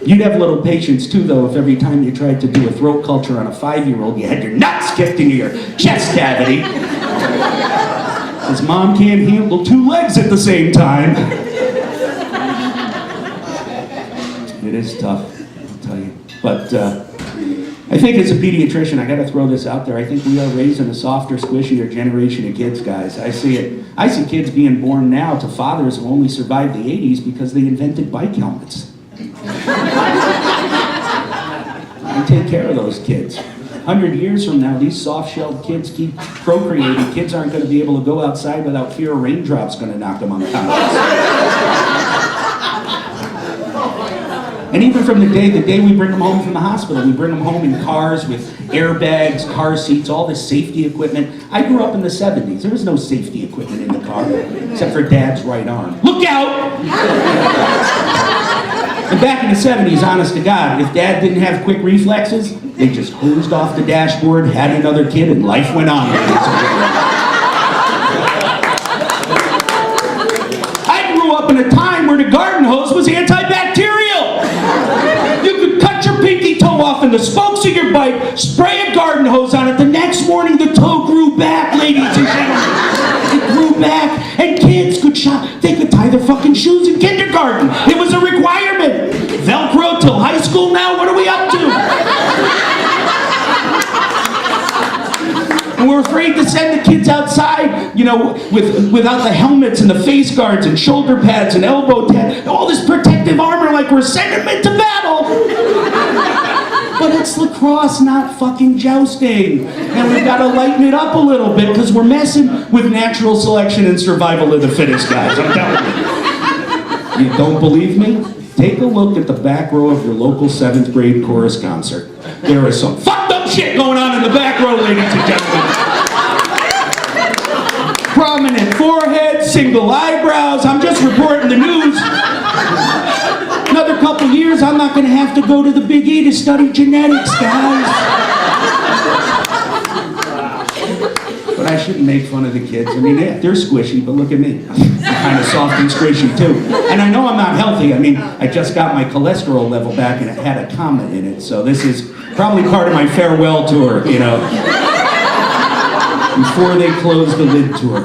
You'd have little patience too, though, if every time you tried to do a throat culture on a 5-year-old, you had your nuts kicked into your chest cavity. His mom can't handle 2 legs at the same time. It is tough, I'll tell you. But I think as a pediatrician, I got to throw this out there. I think we are raising a softer, squishier generation of kids, guys. I see it. I see kids being born now to fathers who only survived the 80s because they invented bike helmets. I take care of those kids. 100 years from now, these soft-shelled kids keep procreating. Kids aren't going to be able to go outside without fear of raindrops going to knock them unconscious. And even from the day we bring them home from the hospital, we bring them home in cars with airbags, car seats, all this safety equipment. I grew up in the 70s. There was no safety equipment in the car, except for Dad's right arm. Look out! And back in the 70s, honest to God, if Dad didn't have quick reflexes, they just hosed off the dashboard, had another kid, and life went on. I grew up in a time where the garden hose was antibacterial. You could cut your pinky toe off in the spokes of your bike, spray a garden hose on it. The next morning, the toe grew back, ladies and gentlemen. It grew back, and kids could shop. They could tie their fucking shoes in kindergarten. It was a requirement. Velcro till high school now? What are we up to? And we're afraid to send the kids outside, you know, without the helmets and the face guards and shoulder pads and elbow pads, all this protective armor like we're sending them into battle. But it's lacrosse, not fucking jousting. And we've got to lighten it up a little bit because we're messing with natural selection and survival of the fittest, guys. I'm telling you. You don't believe me? Take a look at the back row of your local 7th grade chorus concert. There is some fucked up shit going on in the back row, ladies and gentlemen. Prominent forehead, single eyebrows. I'm just reporting the news. Another couple years, I'm not going to have to go to the Big E to study genetics, guys. But I shouldn't make fun of the kids. I mean, they're squishy, but look at me. I'm kind of soft and squishy, too. And I know I'm not healthy. I mean, I just got my cholesterol level back, and it had a comet in it. So this is probably part of my farewell tour, you know, before they close the lid tour.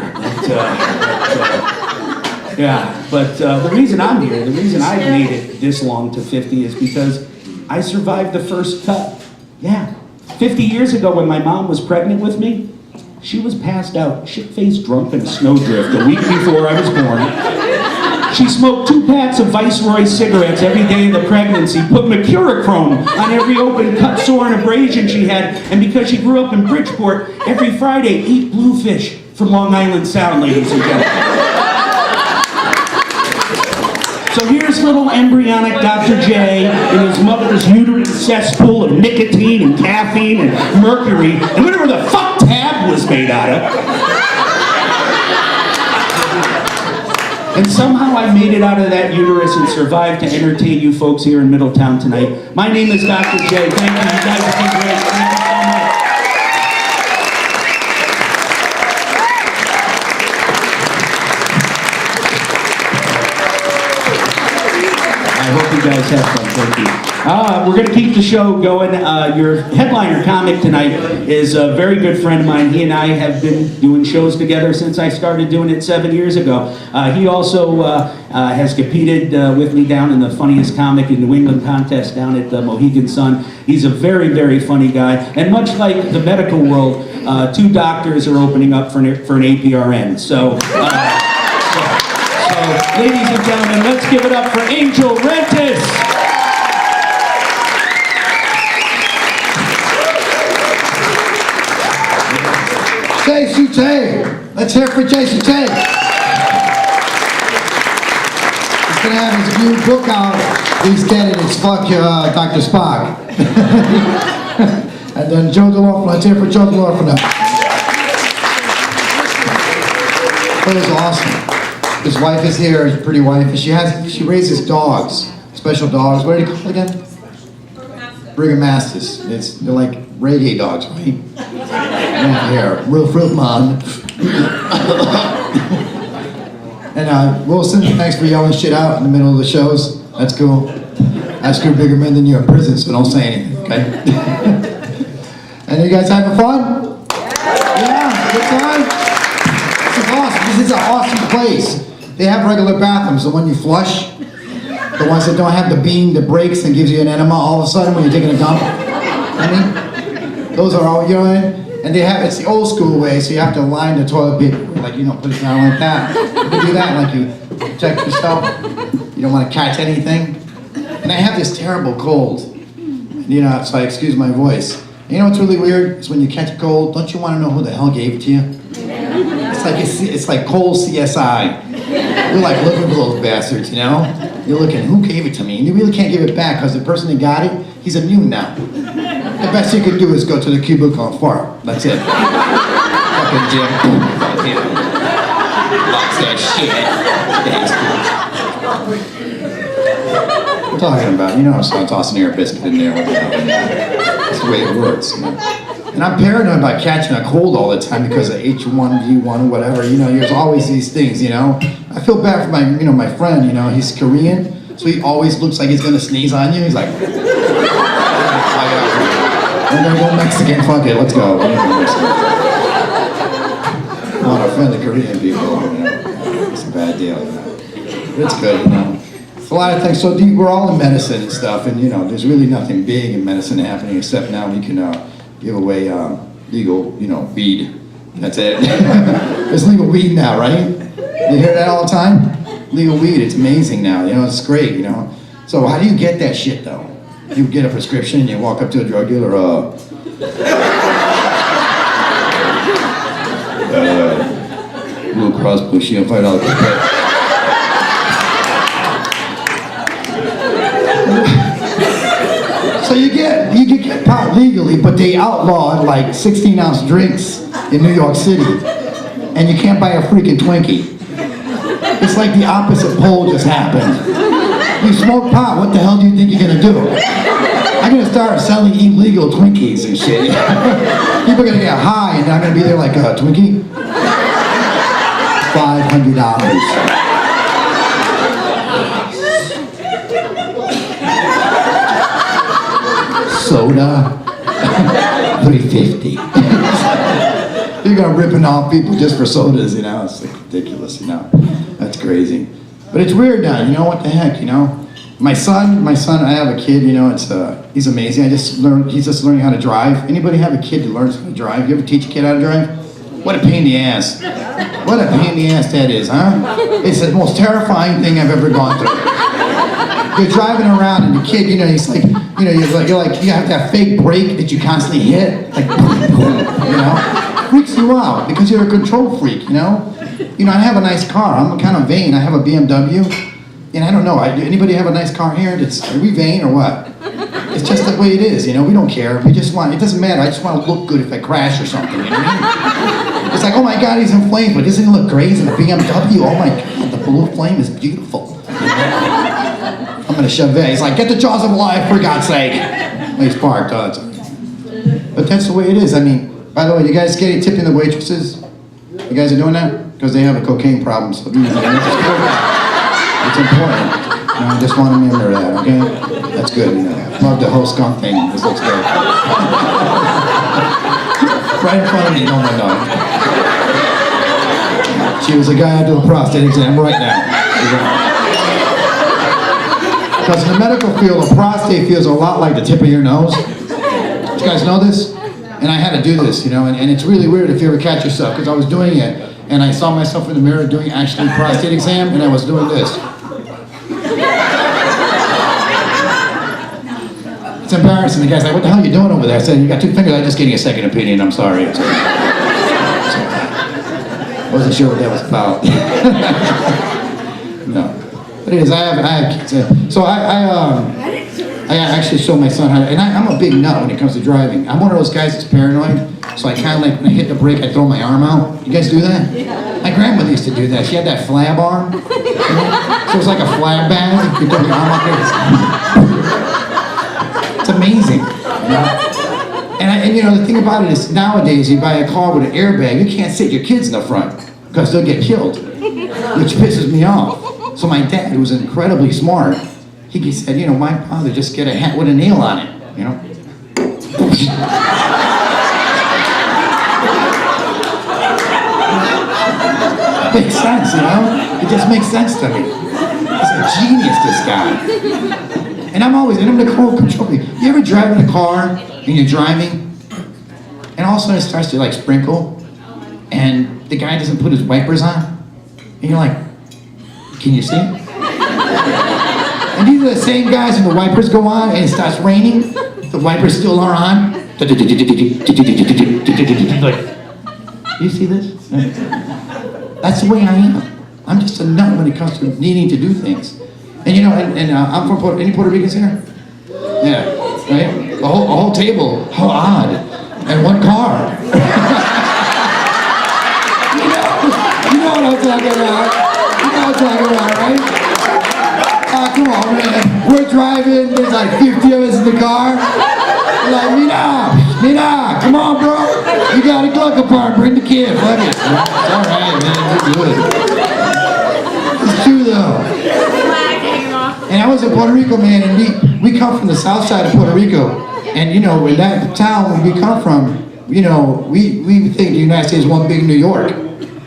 But the reason I'm here, the reason I've made it this long to 50 is because I survived the first cut. Yeah. 50 years ago when my mom was pregnant with me, she was passed out, shit-faced drunk in a snowdrift a week before I was born. She smoked 2 packs of Viceroy cigarettes every day of the pregnancy, put mercurochrome on every open cut, sore, and abrasion she had, and because she grew up in Bridgeport, every Friday ate bluefish from Long Island Sound, ladies and gentlemen. So here's little embryonic Dr. J in his mother's uterine cesspool of nicotine and caffeine and mercury and whatever the fuck tab was made out of. And somehow I made it out of that uterus and survived to entertain you folks here in Middletown tonight. My name is Dr. J. Thank you. You guys have been great. Thank you so much. I hope you guys have fun. Thank you. We're going to keep the show going. Your headliner comic tonight is a very good friend of mine. He and I have been doing shows together since I started doing it 7 years ago. He also has competed with me down in the funniest comic in New England contest down at the Mohegan Sun. He's a very, very funny guy. And much like the medical world, 2 doctors are opening up for an APRN. So ladies and gentlemen, let's give it up for Angel Rentas. Jay Sutay. Let's hear it for Jay Sutay. He's gonna have his new book out. He's dead and it's fuck Dr. Spock. And then Joe Dell'Orfano. Let's hear it for Joe Dell'Orfano. That was awesome. His wife is here, his pretty wife. She raises dogs, special dogs. What are they called again? Brigham Masters. They're like reggae dogs, right? Yeah, real fruit man. And Wilson, thanks for yelling shit out in the middle of the shows. That's cool. I screw bigger men than you in prison, so don't say anything, okay? And you guys having fun? Yeah, good time? This is awesome. This is an awesome place. They have regular bathrooms, the one you flush. The ones that don't have the beam that breaks and gives you an enema all of a sudden when you're taking a dump. I mean, those are all, you know what I mean? And they have, it's the old school way, so you have to line the toilet paper, like, you know, put it down like that. You do that, like you protect yourself. You don't want to catch anything. And I have this terrible cold. You know, so I excuse my voice. You know what's really weird? Is when you catch a cold, don't you want to know who the hell gave it to you? It's like cold CSI. You're like looking for those bastards, you know? You're looking, who gave it to me? And you really can't give it back because the person that got it, he's immune now. The best you can do is go to the cubicle and fart. That's it. Fucking Jim. Lots that shit. I'm talking about, you know, so I'm tossing air biscuit in there. That's the way it works. You know? And I'm paranoid about catching a cold all the time because of H1N1 or whatever. You know, there's always these things, you know. I feel bad for my, you know, my friend, you know, he's Korean, so he always looks like he's gonna sneeze on you. He's like, I'm gonna go Mexican, fuck it, let's go. I want to offend the Korean people, you know. It's a bad deal, you know. It's good, you know. It's a lot of things. So we're all in medicine and stuff, and you know, there's really nothing big in medicine happening except now we can give away legal, you know, weed. That's it. There's legal weed now, right? You hear that all the time? Legal weed, it's amazing now, you know, it's great, you know. So how do you get that shit though? You get a prescription and you walk up to a drug dealer, Blue Cross Blue Shield, $5. So you get pot legally, but they outlawed like 16-ounce drinks in New York City, and you can't buy a freaking Twinkie. It's like the opposite pole just happened. You smoke pot, what the hell do you think you're gonna do? I'm gonna start selling illegal Twinkies and shit. People are gonna get high, and I'm gonna be there like a Twinkie. $500. Soda, $3.50. You're gonna ripping off people just for sodas, you know? It's like ridiculous, you know? That's crazy. But it's weird now, you know, what the heck, you know? My son, I have a kid, you know, he's amazing. He's just learning how to drive. Anybody have a kid that learns how to drive? You ever teach a kid how to drive? What a pain in the ass. What a pain in the ass that is, huh? It's the most terrifying thing I've ever gone through. You're driving around and the kid, you know, he's like, you know, you're like, you have that fake brake that you constantly hit, like, you know, freaks you out because you're a control freak, you know. You know, I have a nice car. I'm kind of vain. I have a BMW, and I don't know. Anybody have a nice car here? Are we vain or what? It's just the way it is, you know. We don't care. We just want. It doesn't matter. I just want to look good if I crash or something. You know what I mean? It's like, oh my God, he's in flames, but doesn't he look great? He's in a BMW. Oh my God, the blue flame is beautiful. You know? I'm gonna shove that. He's like, get the jaws of life for God's sake. He's parked. Oh, it's okay. But that's the way it is. I mean, by the way, you guys getting tipping the waitresses? You guys are doing that? Because they have a cocaine problem, so it's important. You know, I just want to remember that, okay? That's good, you know. Love the whole skunk thing. This looks good. Right in front of me, no. She was a guy doing a prostate exam right now. Because in the medical field, a prostate feels a lot like the tip of your nose. Did you guys know this? And I had to do this, you know, and it's really weird if you ever catch yourself, because I was doing it, and I saw myself in the mirror doing actually prostate exam, and I was doing this. It's embarrassing. The guy's like, what the hell are you doing over there? I said, you got two fingers. I'm just getting a second opinion. I'm sorry. I wasn't sure what that was about. No. But it is, I have kids. So I actually show my son how to, and I'm a big nut when it comes to driving. I'm one of those guys that's paranoid, so I kind of like, when I hit the brake, I throw my arm out. You guys do that? My grandmother used to do that. She had that flab arm. You know? So it was like a flab bag. You throw your arm up there. It's amazing. You know? And you know, the thing about it is, nowadays, you buy a car with an airbag, you can't sit your kids in the front, because they'll get killed, which pisses me off. So my dad, who was incredibly smart, he said, you know, my father, just get a hat with a nail on it, you know? Makes sense, you know? It just makes sense to me. genius, this guy. And I'm in the car, control me. You ever drive in a car and you're driving, and all of a sudden it starts to like sprinkle, and the guy doesn't put his wipers on, and you're like, can you see? And these are the same guys when the wipers go on and it starts raining, the wipers still are on. Like, you see this? That's the way I am. I'm just a nut when it comes to needing to do things. And you know, I'm from any Puerto Ricans here? Yeah, right? A whole table, how odd. And one car. you know what I'm talking about. You know what I'm talking about, right? Come on, man. We're driving, there's like 50 of us in the car. We're like, Mina, come on, bro. You got a Gluck apart, bring the kid, fuck it. It's all right, man, we're good. It's true, though. And I was in Puerto Rico, man, and we come from the south side of Puerto Rico. And, you know, in that town where we come from, you know, we think the United States is one big New York.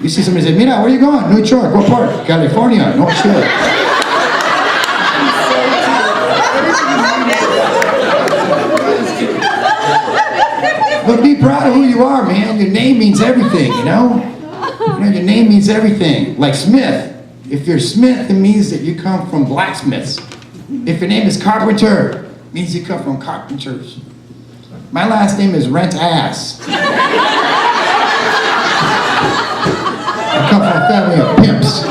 You see somebody say, Mina, where are you going? New York, what part? California, no shit. But be proud of who you are, man. Your name means everything, you know? Your name means everything. Like Smith. If you're Smith, it means that you come from blacksmiths. If your name is Carpenter, it means you come from carpenters. My last name is Rentas. I come from a family of pimps.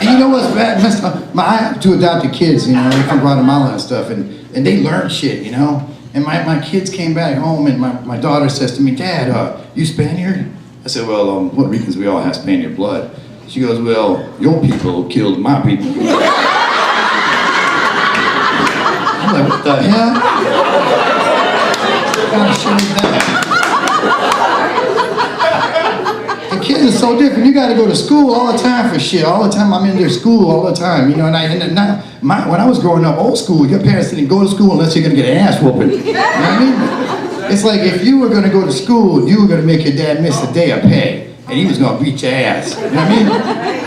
And you know what's bad? I have two adopted kids, you know, they're from Guatemala and stuff, and they learn shit, you know? And my kids came back home, and my daughter says to me, Dad, you Spaniard? I said, well, Puerto Ricans, we all have Spaniard blood. She goes, well, your people killed my people. I'm like, what the hell? What kind of shit is that? The kids are so different. You gotta go to school all the time for shit. All the time I'm in their school all the time, you know, when I was growing up old school, your parents didn't go to school unless you're gonna get an ass whooping. You know what I mean? It's like if you were gonna go to school, you were gonna make your dad miss a day of pay. And he was gonna beat your ass. You know what I mean?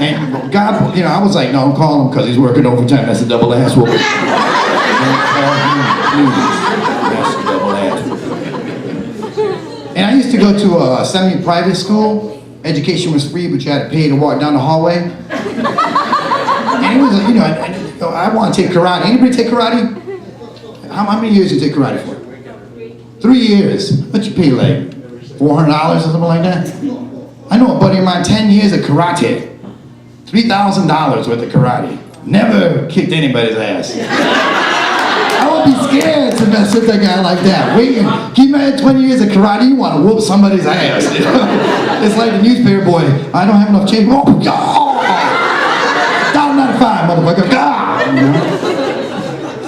And God, you know, I was like, no, call him because he's working overtime. That's a double ass whooping. That's a double ass whooping. And I used to go to a semi-private school. Education was free, but you had to pay to walk down the hallway. And it was, you know, I want to take karate. Anybody take karate? How many years did you take karate for? 3 years. What you pay, like $400 or something like that? I know a buddy of mine, 10 years of karate. $3,000 worth of karate. Never kicked anybody's ass. I would be scared to mess with a guy like that. Wait, give me 20 years of karate, you want to whoop somebody's ass. You know? It's like the newspaper boy, I don't have enough change. Oh, $1.95, motherfucker. You know?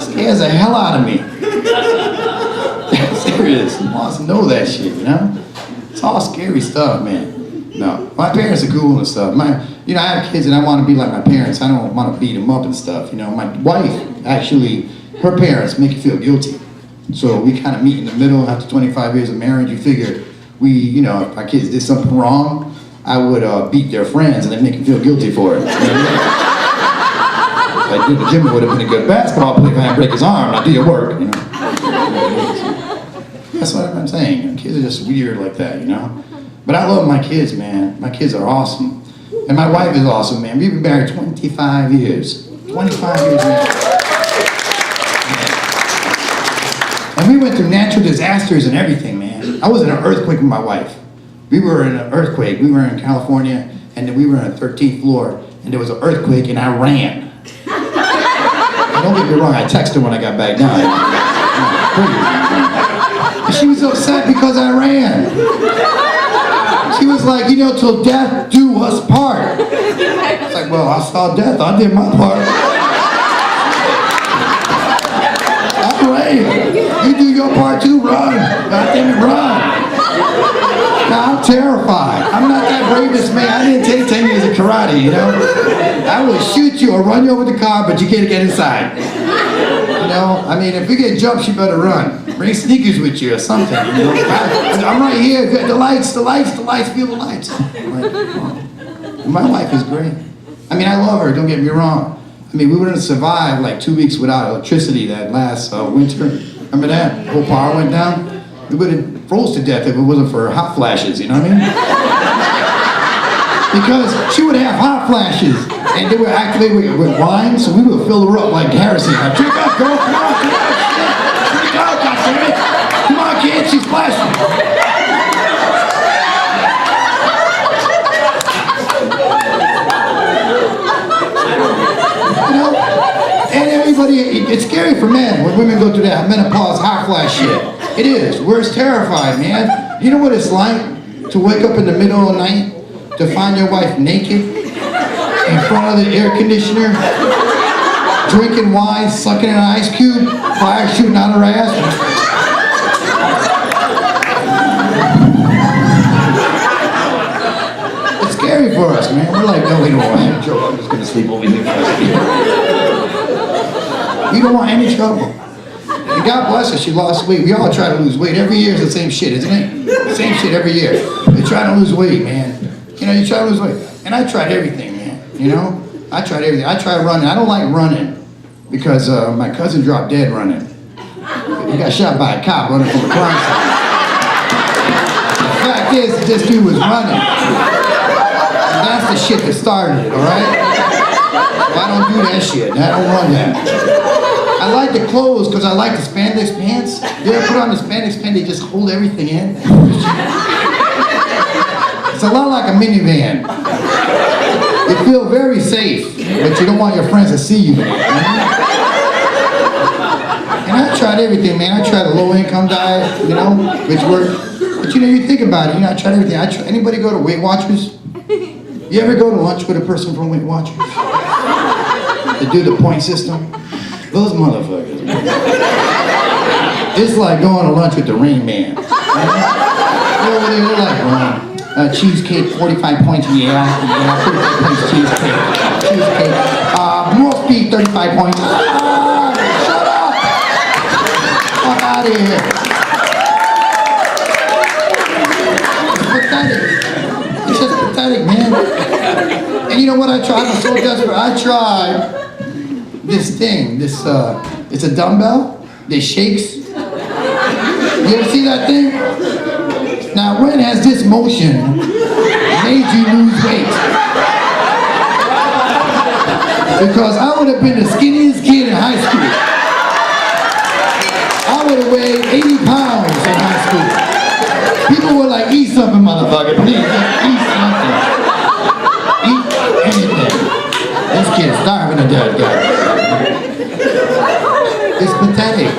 Scares the hell out of me. Serious. He wants to know that shit, you know? It's all scary stuff, man. No, my parents are cool and stuff. You know, I have kids and I want to be like my parents. I don't want to beat them up and stuff. You know, my wife, actually, her parents make you feel guilty. So we kind of meet in the middle after 25 years of marriage. You figure you know, if my kids did something wrong, I would beat their friends and then make them feel guilty for it. You know what I mean? Like, Jimmy would have been a good basketball player if I didn't break his arm. Now do your work, you know. That's what I'm saying. Kids are just weird like that, you know. But I love my kids, man. My kids are awesome. And my wife is awesome, man. We've been married 25 years. 25 years, man. And we went through natural disasters and everything, man. I was in an earthquake with my wife. We were in an earthquake. We were in California, and then we were on the 13th floor, and there was an earthquake, and I ran. And don't get me wrong, I texted her when I got back down. And she was upset because I ran. She was like, you know, till death do us part. It's like, well, I saw death, I did my part. I ran. You do your part too, run. Goddamn it, run. Now, I'm terrified. I'm not that bravest man. I didn't take 10 years of karate, you know? I will shoot you or run you over the car, but you can't get inside. You know? know, I mean, if we get jumped, you better run. Bring sneakers with you or something. You know? I'm right here. The lights, feel the lights. I'm like, oh. My wife is great. I mean, I love her, don't get me wrong. I mean, we wouldn't survive like 2 weeks without electricity that last winter. Remember that? The whole power went down. We would have froze to death if it wasn't for hot flashes, you know what I mean? Because she would have hot flashes, and they would activate with wine, so we would fill her up like Harrison. Like, drink up, girl, come on, drink up, goddammit. Come on, kid, she's flashing. And everybody, it's scary for men when women go through that menopause hot flash shit. It is. We're terrified, man. You know what it's like to wake up in the middle of the night to find your wife naked in front of the air conditioner, drinking wine, sucking an ice cube, fire shooting out her ass. It's scary for us, man. We're like, no, we don't want any trouble. I'm just going to sleep over here first. You don't want any trouble. And God bless her, she lost weight. We all try to lose weight. Every year is the same shit, isn't it? Same shit every year. They try to lose weight, man. You know, you try to lose weight. And I tried everything, man. You know? I tried everything. I tried running. I don't like running because my cousin dropped dead running. He got shot by a cop running from a crime scene. The fact is, this dude was running. And that's the shit that started it, all right? I don't do that shit. I don't run that. I like the clothes because I like the spandex pants. You ever put on the spandex pants, they just hold everything in? It's a lot like a minivan. You feel very safe, but you don't want your friends to see you. And I tried everything, man. I tried a low-income diet, you know, which worked. But you know, you think about it, you know, I tried everything. Anybody go to Weight Watchers? You ever go to lunch with a person from Weight Watchers? They do the point system? Those motherfuckers. It's like going to lunch with the Rain Man. They're over there, they're like, cheesecake, 45 points, yeah, 45 points cheesecake. Roast beef, 35 points. Shut up! Fuck out of here. It's pathetic. It's just pathetic, man. And you know what I tried? I'm so desperate. I tried this thing, it's a dumbbell, that shakes. You ever see that thing? Now, when has this motion made you lose weight? Because I would have been the skinniest kid in high school. I would have weighed 80 pounds in high school. People were like, eat something, motherfucker, please, just eat something. Eat anything. This kid's starving to death, guys. It's pathetic.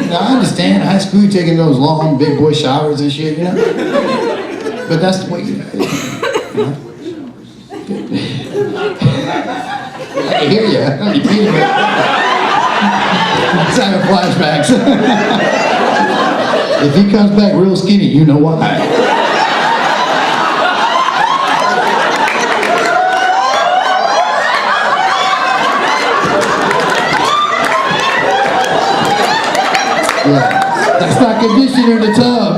You know, I understand high school, you're taking those long, big boy showers and shit, you know? But that's the way you know? I can hear you. I'm repeating it. It's having flashbacks. If he comes back real skinny, you know why. Yeah. That's not conditioner in the tub.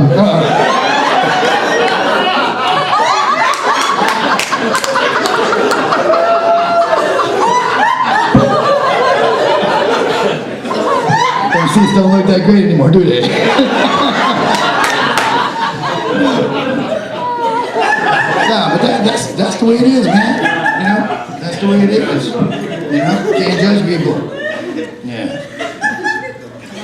Those seats don't look that great anymore, do they? Nah, but that's the way it is, man. You know, that's the way it is. You know, can't judge people. Yeah.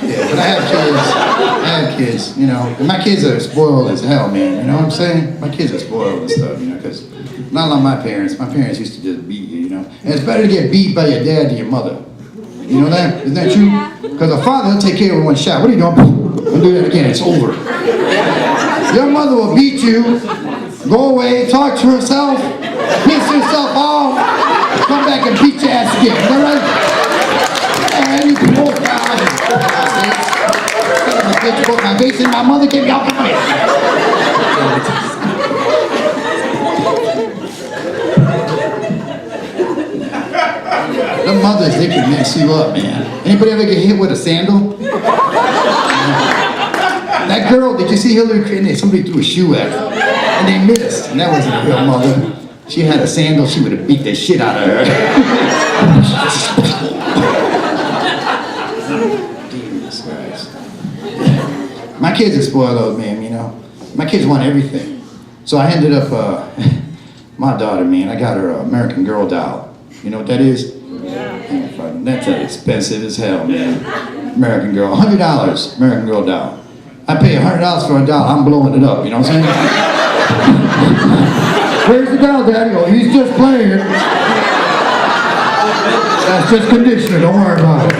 Yeah, but I have kids, you know. And my kids are spoiled as hell, man. You know what I'm saying? My kids are spoiled and stuff, you know, because not like my parents. My parents used to just beat you, you know. And it's better to get beat by your dad than your mother. You know that? Isn't that true? Because a father will take care of with one shot. What are you doing? Don't do that again. It's over. Your mother will beat you, go away, talk to herself, piss herself off, come back and beat your ass again. Is that right? And you can walk out. Bitch broke my face and my mother gave me all my face. Some mothers, they can mess you up, man. Anybody ever get hit with a sandal? That girl, did you see Hillary Clinton? Somebody threw a shoe at her, and they missed. And that wasn't a real mother. She had a sandal, she would have beat the shit out of her. Jesus Christ. My kids are spoiled, man, you know. My kids want everything. So I ended up, my daughter, man, I got her an American Girl doll. You know what that is? Yeah. That's expensive as hell, man. American Girl, $100, American Girl doll. I pay $100 for a doll, I'm blowing it up, you know what I'm saying? Where's the doll, Daddy? Oh, he's just playing. That's just conditioner, don't worry about it.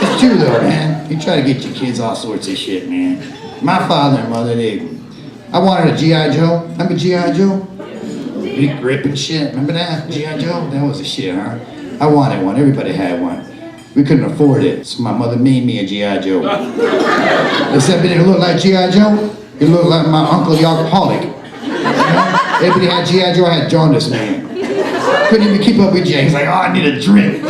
It's true though, man. You try to get your kids all sorts of shit, man. My father and mother, I wanted a G.I. Joe. Remember G.I. Joe? Big grip and shit. Remember that? G.I. Joe? That was a shit, huh? I wanted one. Everybody had one. We couldn't afford it, so my mother made me a G.I. Joe. Except it didn't look like G.I. Joe. It looked like my uncle, the alcoholic. You know? Everybody had G.I. Joe. I had jaundice, man. Couldn't even keep up with Jay. He's like, oh, I need a drink.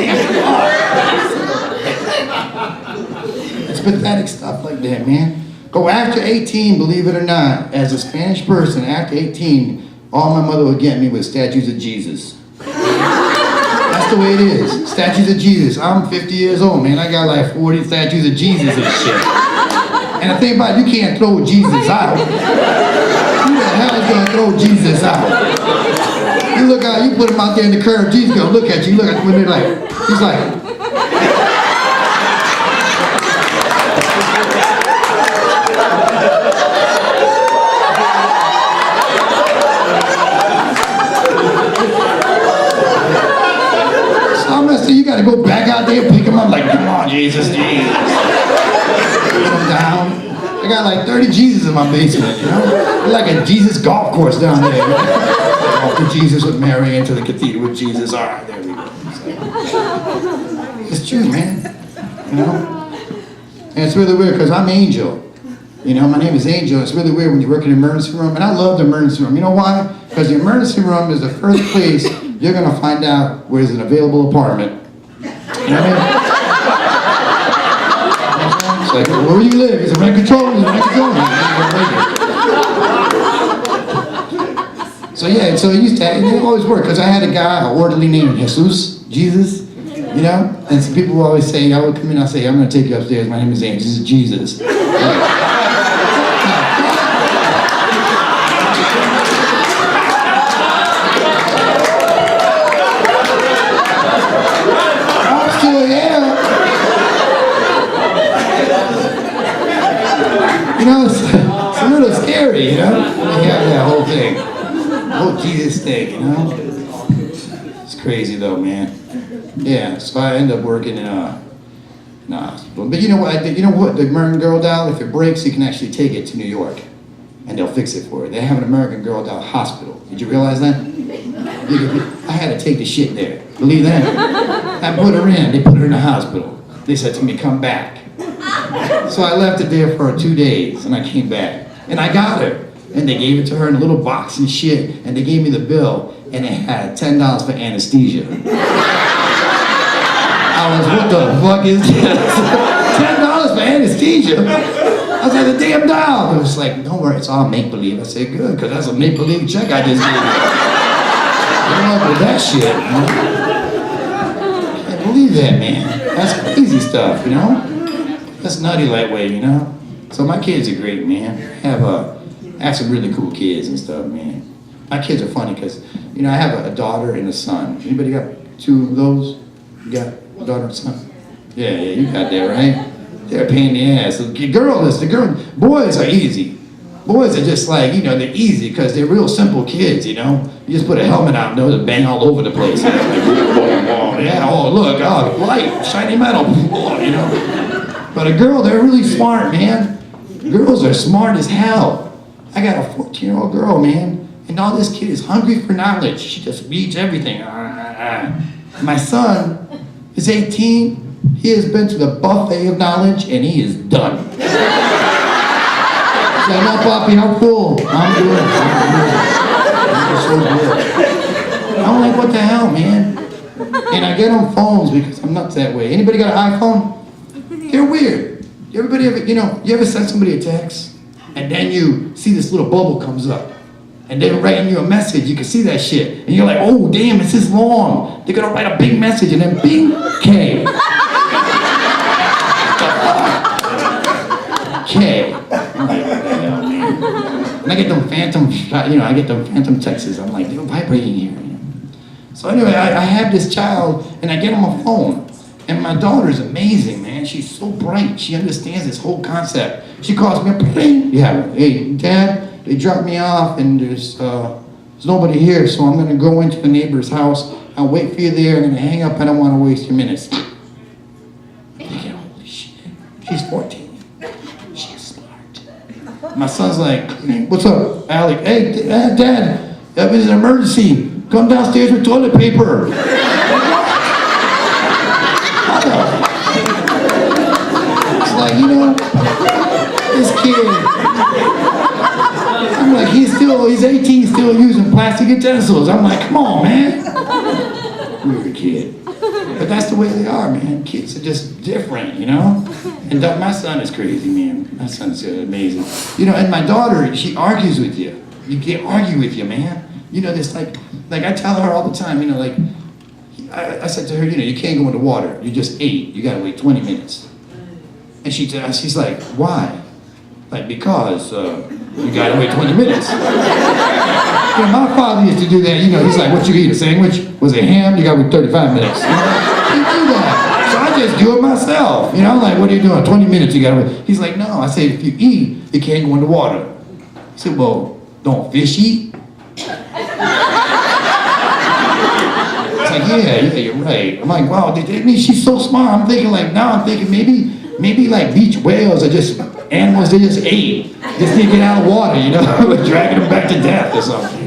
It's pathetic stuff like that, man. Go after 18, believe it or not, as a Spanish person, after 18, all my mother would get me was statues of Jesus. That's the way it is. Statues of Jesus. I'm 50 years old, man. I got like 40 statues of Jesus and shit. And the thing about it, you can't throw Jesus out. Who the hell is gonna throw Jesus out? You look out, you put him out there in the curb, Jesus gonna look at you, look at the window like, he's like, you gotta go back out there and pick him up like, come on, Jesus, Jesus. Put him down. I got like 30 Jesus in my basement, you know? Like a Jesus golf course down there. Off to Jesus with Mary, into the cathedral with Jesus. All right, there we go. It's true, man. You know? And it's really weird because I'm Angel. You know, my name is Angel. It's really weird when you work in the emergency room. And I love the emergency room. You know why? Because the emergency room is the first place you're gonna find out where there's an available apartment. You know what I mean? It's like, where do you live? Is it rent control? Is it rent control? So yeah, so it always worked, because I had a guy, an orderly named Jesus, you know? And some people would always say, I would come in and I'd say, I'm gonna take you upstairs, my name is James, this is Jesus. You know, it's a little scary, you know? When you have that whole thing. The whole Jesus thing, you know? It's crazy though, man. Yeah, so I end up working in a hospital. But you know what I did? You know what? The American Girl doll, if it breaks, you can actually take it to New York. And they'll fix it for you. They have an American Girl doll hospital. Did you realize that? I had to take the shit there. Believe that? I put her in. They put her in the hospital. They said to me, come back. So I left it there for 2 days, and I came back. And I got her. And they gave it to her in a little box and shit. And they gave me the bill, and it had $10 for anesthesia. I was, what the fuck is this? $10 for anesthesia? I was like, the damn doll. It was like, don't worry, it's all make-believe. I said, good, because that's a make-believe check I just gave you. What's up with that shit, man? I can't believe that, man. That's crazy stuff, you know? That's nutty lightweight, you know? So my kids are great, man. I have some really cool kids and stuff, man. My kids are funny because, you know, I have a daughter and a son. Anybody got two of those? You got a daughter and son? Yeah, you got that, right? They're a pain in the ass. Boys are easy. Boys are just like, you know, they're easy because they're real simple kids, you know? You just put a helmet on, they'll just bang all over the place. Yeah, oh, look, oh, light, shiny metal, you know? But a girl, they're really smart, man. Girls are smart as hell. I got a 14-year-old girl, man, and all this kid is hungry for knowledge. She just reads everything. My son is 18. He has been to the buffet of knowledge, and he is done. So, no, Poppy, I'm full. I'm good. are so good. I'm like, what the hell, man? And I get on phones because I'm nuts that way. Anybody got an iPhone? They're weird. Everybody ever, you ever send somebody a text and then you see this little bubble comes up and they're writing you a message, you can see that shit. And you're like, oh damn, this is long. They're gonna write a big message and then bing, K. K. I'm like, what the hell, man? And I get them phantom texts. I'm like, they're vibrating here. So anyway, I have this child, and I get on my phone, and my daughter's amazing, man. She's so bright. She understands this whole concept. She calls me up, hey, Dad, they dropped me off, and there's nobody here, so I'm gonna go into the neighbor's house. I'll wait for you there. I'm gonna hang up. I don't want to waste your minutes. I'm thinking, holy shit, she's 14. She's smart. My son's like, what's up, Alec? Hey, Dad, there's an emergency. Come downstairs with toilet paper. It's like, this kid. I'm like, he's 18, still using plastic utensils. I'm like, come on, man. Weird kid. But that's the way they are, man. Kids are just different, And my son is crazy, man. My son's amazing. And my daughter, she argues with you. You can't argue with you, man. This like I tell her all the time, I said to her, you can't go in the water. You just ate. You gotta wait 20 minutes. And she's like, why? Like, because you gotta wait 20 minutes. My father used to do that, he's like, what you eat, a sandwich? Was it ham? You gotta wait 35 minutes. He do that. So I just do it myself. I'm like, what are you doing? 20 minutes, you gotta wait. He's like, no. I say, if you eat, you can't go in the water. He said, well, don't fish eat? It's like, yeah, you're right. I'm like, wow, she's so smart. I'm thinking maybe like beach whales are just animals they just ate. Just to get out of water, like dragging them back to death or something.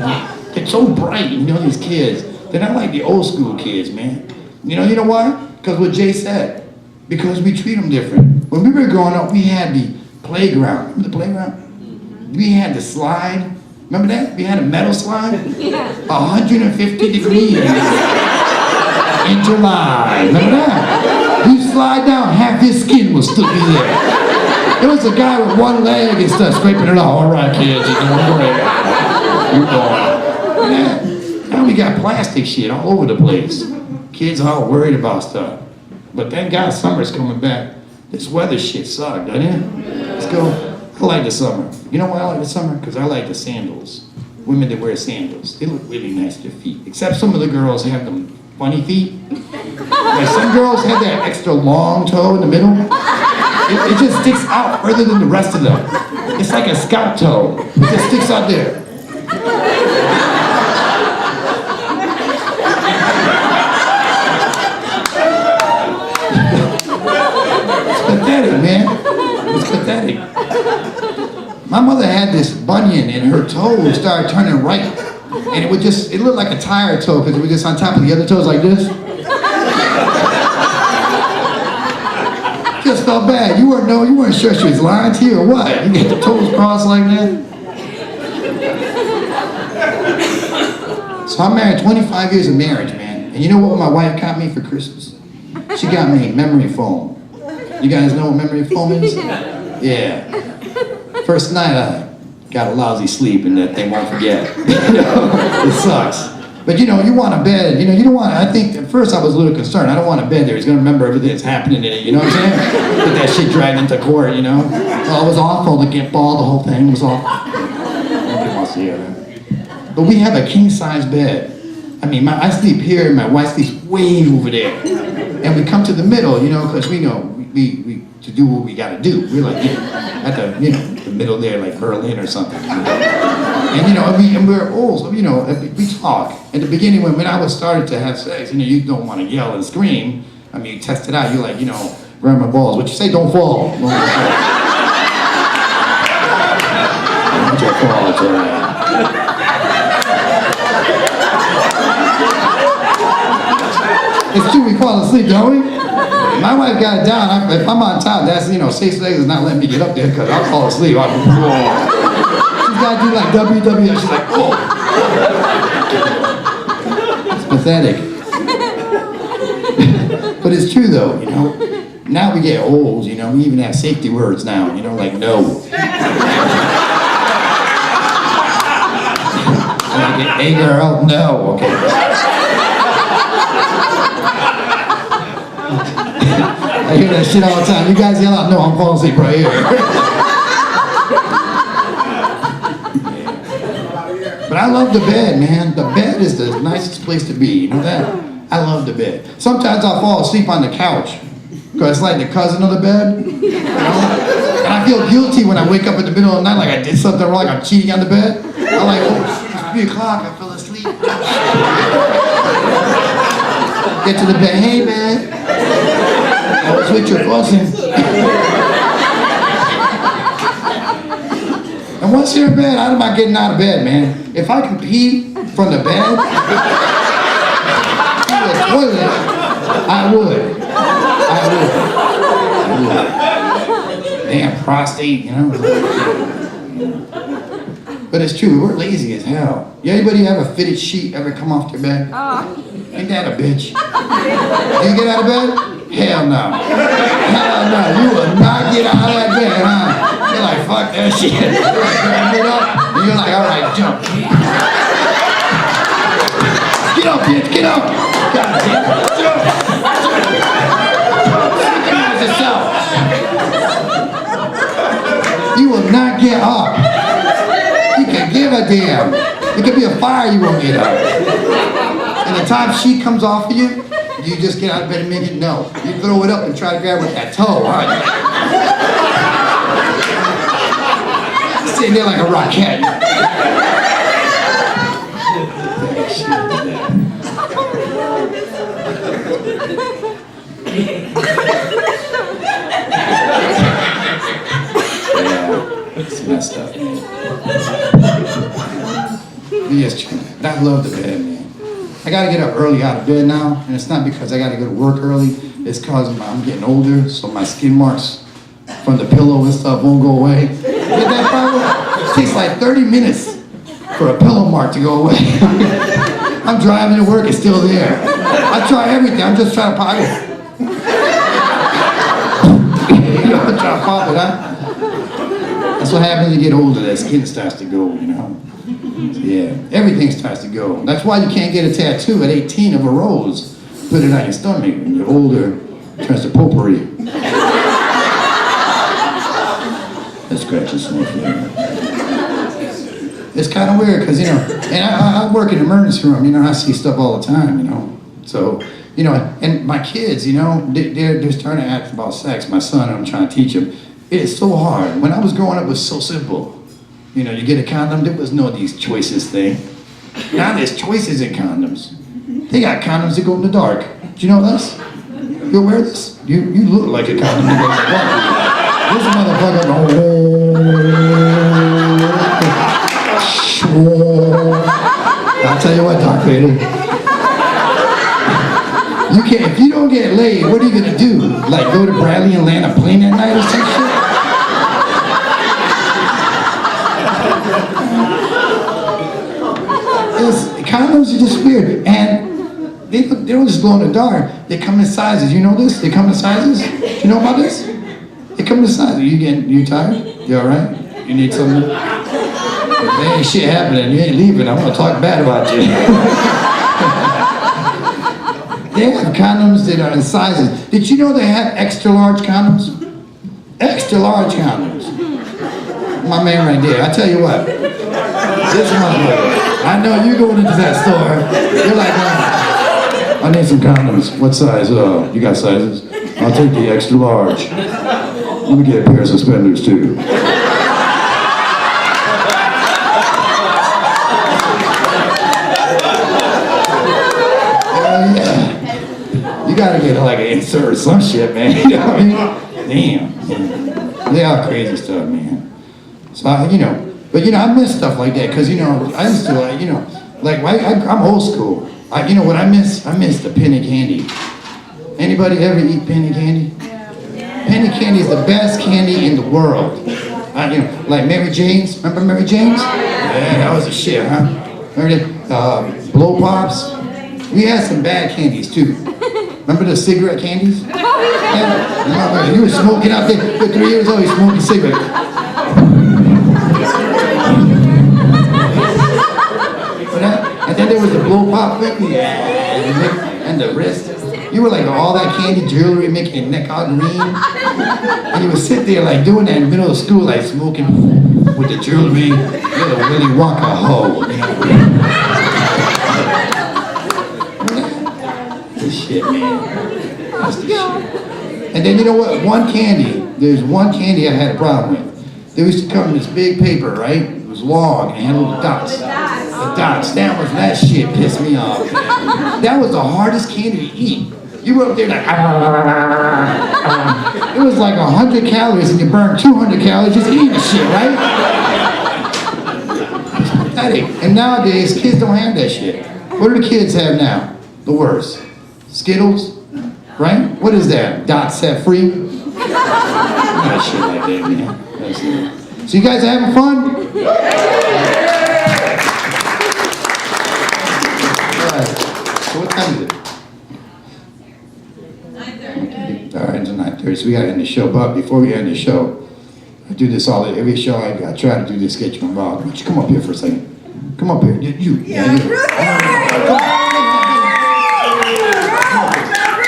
They're so bright, these kids. They're not like the old school kids, man. You know why? Because what Jay said. Because we treat them different. When we were growing up, we had the playground. Remember the playground? We had the slide. Remember that? We had a metal slide? 150 degrees in July. Remember that? You slide down, half his skin will still be there. There was a guy with one leg and stuff scraping it off. All right, kids, you're doing great. You're going. Now we got plastic shit all over the place. Kids are all worried about stuff. But thank God summer's coming back. This weather shit sucked, doesn't it? Let's go. I like the summer. You know why I like the summer? Because I like the sandals. Women that wear sandals. They look really nice to their feet. Except some of the girls have them funny feet. Like some girls have that extra long toe in the middle. It just sticks out further than the rest of them. It's like a scout toe. It just sticks out there. It's pathetic, man. It's pathetic. My mother had this bunion and her toes started turning right. And it looked like a tire toe because it was just on top of the other toes like this. Just felt bad. You weren't sure she was lying to you or what? You get the toes crossed like that? So I'm married 25 years of marriage, man. And you know what my wife got me for Christmas? She got me memory foam. You guys know what memory foam is? Yeah. First night I got a lousy sleep and that thing won't forget. It sucks. But you want a bed, you don't want, I think at first I was a little concerned. I don't want a bed there. He's gonna remember everything that's happening in it, you know what I'm saying? Get that shit dragged into court, So it was awful to get bald, the whole thing was awful. Nobody wants to hear that. But we have a king size bed. I sleep here and my wife sleeps way over there. And we come to the middle, because we know we to do what we gotta do. We're like, at the middle there, like Berlin or something. And we're old, so we talk. At the beginning, when I was started to have sex, you don't want to yell and scream. You test it out. You're like, grab my balls. What you say? Don't fall. Don't fall. Don't fall. It's true, we fall asleep, don't we? My wife got it down. If I'm on top, that's, 6 legs is not letting me get up there because I'll fall asleep. She's gotta do like WWF. She's like, oh. It's pathetic. But it's true though, you know. Now we get old, you know, we even have safety words now, you know, like no. Like, hey girl, no, okay. I hear that shit all the time. You guys yell out, no, I'm falling asleep right here. But I love the bed, man. The bed is the nicest place to be, you know that? I love the bed. Sometimes I'll fall asleep on the couch, because it's like the cousin of the bed, you know? And I feel guilty when I wake up in the middle of the night like I did something wrong, like I'm cheating on the bed. I'm like, oh, it's 3 o'clock, I fell asleep. Get to the bed, hey man. I was with your cousin. And once you're in bed, I'm not getting out of bed, man. If I can pee from the bed to the toilet, I would. Damn prostate, you know. But it's true, we're lazy as hell. Anybody have a fitted sheet ever come off their bed? Ain't that a bitch? You get out of bed? Hell no. Hell no. You will not get out of that bed, huh? You're like, fuck that shit. You're like, grab it up, and you're like, all right, jump. Get up, bitch, get up. God damn it. Jump. Recognize yourself. You will not get up. You can give a damn. It could be a fire, you won't get up. And the time she comes off of you, you just get out of bed and make it no. You throw it up and try to grab with that toe, aren't you? Sitting there like a rocket. Yeah, it's messed up, man. Yes, I love the bed, man. I gotta get up early out of bed now, and it's not because I gotta go to work early. It's because I'm getting older, so my skin marks from the pillow and stuff won't go away. Get that problem? It takes like 30 minutes for a pillow mark to go away. I'm driving to work, it's still there. I try everything, I'm just trying to pop it. You know, I'm trying to pop it, huh? That's what happens when you get older, that skin starts to go, you know. Yeah, everything starts to go. That's why you can't get a tattoo at 18 of a rose. Put it on your stomach. When you're older, it turns to potpourri. Let's scratch this one for you. It's kind of weird because, you know, and I work in the emergency room, you know, I see stuff all the time, you know. So, you know, and my kids, you know, they're starting to ask about sex. My son, I'm trying to teach him. It's so hard. When I was growing up, it was so simple. You know, you get a condom, there was no these choices thing. Now there's choices in condoms. They got condoms that go in the dark. Do you know this? You wear this? You look like a condom that goes in the dark. There's a motherfucker going, I'll tell you what, Doc Vader. You can't, if you don't get laid, what are you gonna do? Like go to Bradley and land a plane that night or some shit? Condoms are just weird, and they don't just glow in the dark. They come in sizes. You know this? They come in sizes. You know about this? They come in sizes. You tired? You all right? You need something? If there ain't shit happening, you ain't leaving. I'm gonna talk bad about you. They have condoms that are in sizes. Did you know they have extra large condoms? Extra large condoms. My man right there. I tell you what. This motherfucker. I know you going into that store. You're like, I need some condoms. What size? You got sizes? I'll take the extra large. Let me get a pair of suspenders too. Yeah. You gotta get like an insert or some shit, man. You know what I mean? Damn. They are crazy stuff, man. So, you know. But, you know, I miss stuff like that, because, you know, I used to, like, you know, like, I'm old school. You know what I miss? I miss the penny candy. Anybody ever eat penny candy? Yeah. Penny candy is the best candy in the world. Like Mary Jane's. Remember Mary Jane's? Yeah, that was a shit, huh? Remember that? Blow Pops. We had some bad candies too. Remember the cigarette candies? Yeah. You were smoking out there. You're 3 years old. You smoking cigarettes. And then there was the blow pop thing, and the wrist. You were like all that candy jewelry making your neck out green. And you would sit there like doing that in the middle of school, like smoking with the jewelry, little Willy Wonka hoe. This shit, man. That's the shit. And then you know what? There's one candy I had a problem with. They used to come in this big paper, right? It was long and had little dots. The dots. That shit pissed me off. Man. That was the hardest candy to eat. You were up there like, it was like 100 calories and you burned 200 calories just eating the shit, right? Pathetic. And nowadays, kids don't have that shit. What do the kids have now? The worst. Skittles, right? What is that? Dot set free? That shit like that, man. So you guys are having fun? Alright, so what time is it? 9:30. Alright, it's 9:30, so we gotta end the show. But before we end the show, I do this every show. I try to do this, get you involved. Why don't you come up here for a second? Come up here. You. Yeah, you.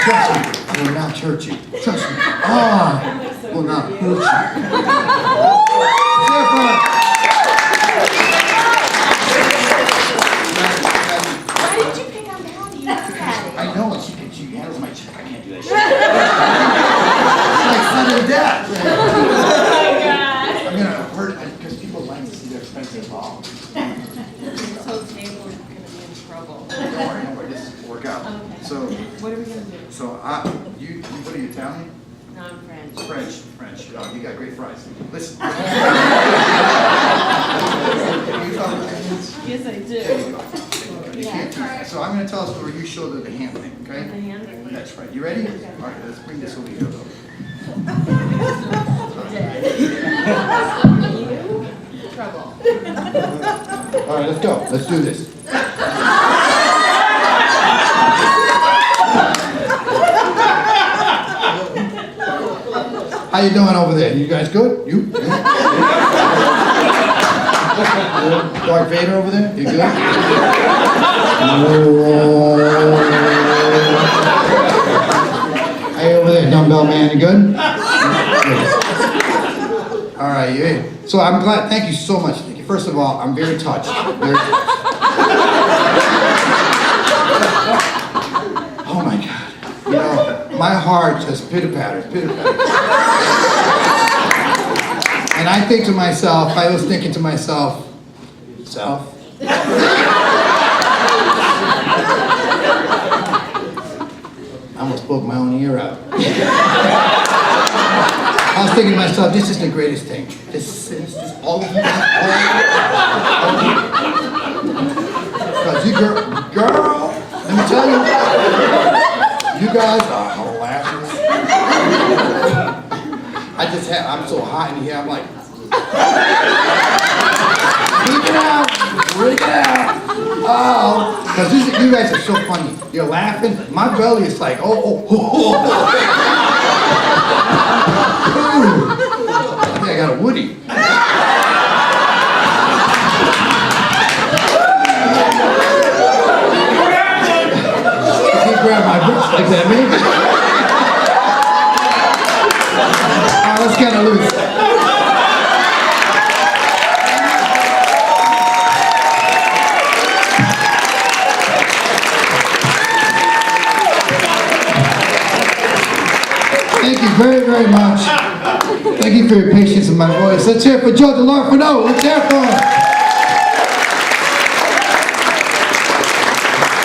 Trust me, I will not hurt you. Trust me. I will not hurt you. I know, she handles my check. I can't do that shit. It's like sudden death. Oh my God. I'm gonna hurt it because people like to see their expensive ball. This whole table is gonna be in trouble. Don't worry, this is work out. Okay. So, What are we gonna do? so you what are you, Italian? No, I'm French. French. Oh, you got great fries. Listen. Yes, I do. You can't do that. So I'm going to tell us where you show the hand thing, okay? The hand thing? That's right. You ready? All right, let's bring this over here, though. Trouble. All right, let's go. Let's do this. How you doing over there? You guys good? You? Darth Vader over there? You good? Hey, over there, dumbbell man, you good? Good. All right, you in. So I'm glad, thank you so much. Thank you. First of all, I'm very touched. Very touched. Oh my God. You know, my heart just pitter-patters. And I think to myself, I was thinking to myself, I almost spoke my own ear out. I was thinking to myself, this is the greatest thing. This is all of you. Because you girl, let me tell you, you guys are hilarious. I'm so hot in here, I'm like, freak it out. Oh, because you guys are so funny. You're laughing. My belly is like, oh. I think I got a Woody. You can't grab my breast like that, man. Let's get it loose. Thank you very, very much. Thank you for your patience in my voice. Let's hear it for Joe Dell'Orfano. Let's hear it for him.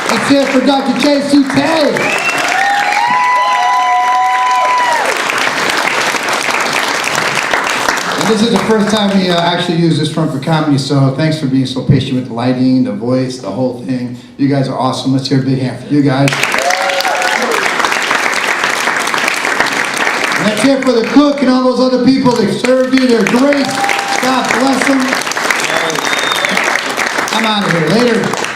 Let's hear it for Dr. J. Sutay. This is the first time we actually use this front for comedy, so thanks for being so patient with the lighting, the voice, the whole thing. You guys are awesome. Let's hear a big hand for you guys. That's it for the cook and all those other people that served you. They're great. God bless them. I'm out of here. Later.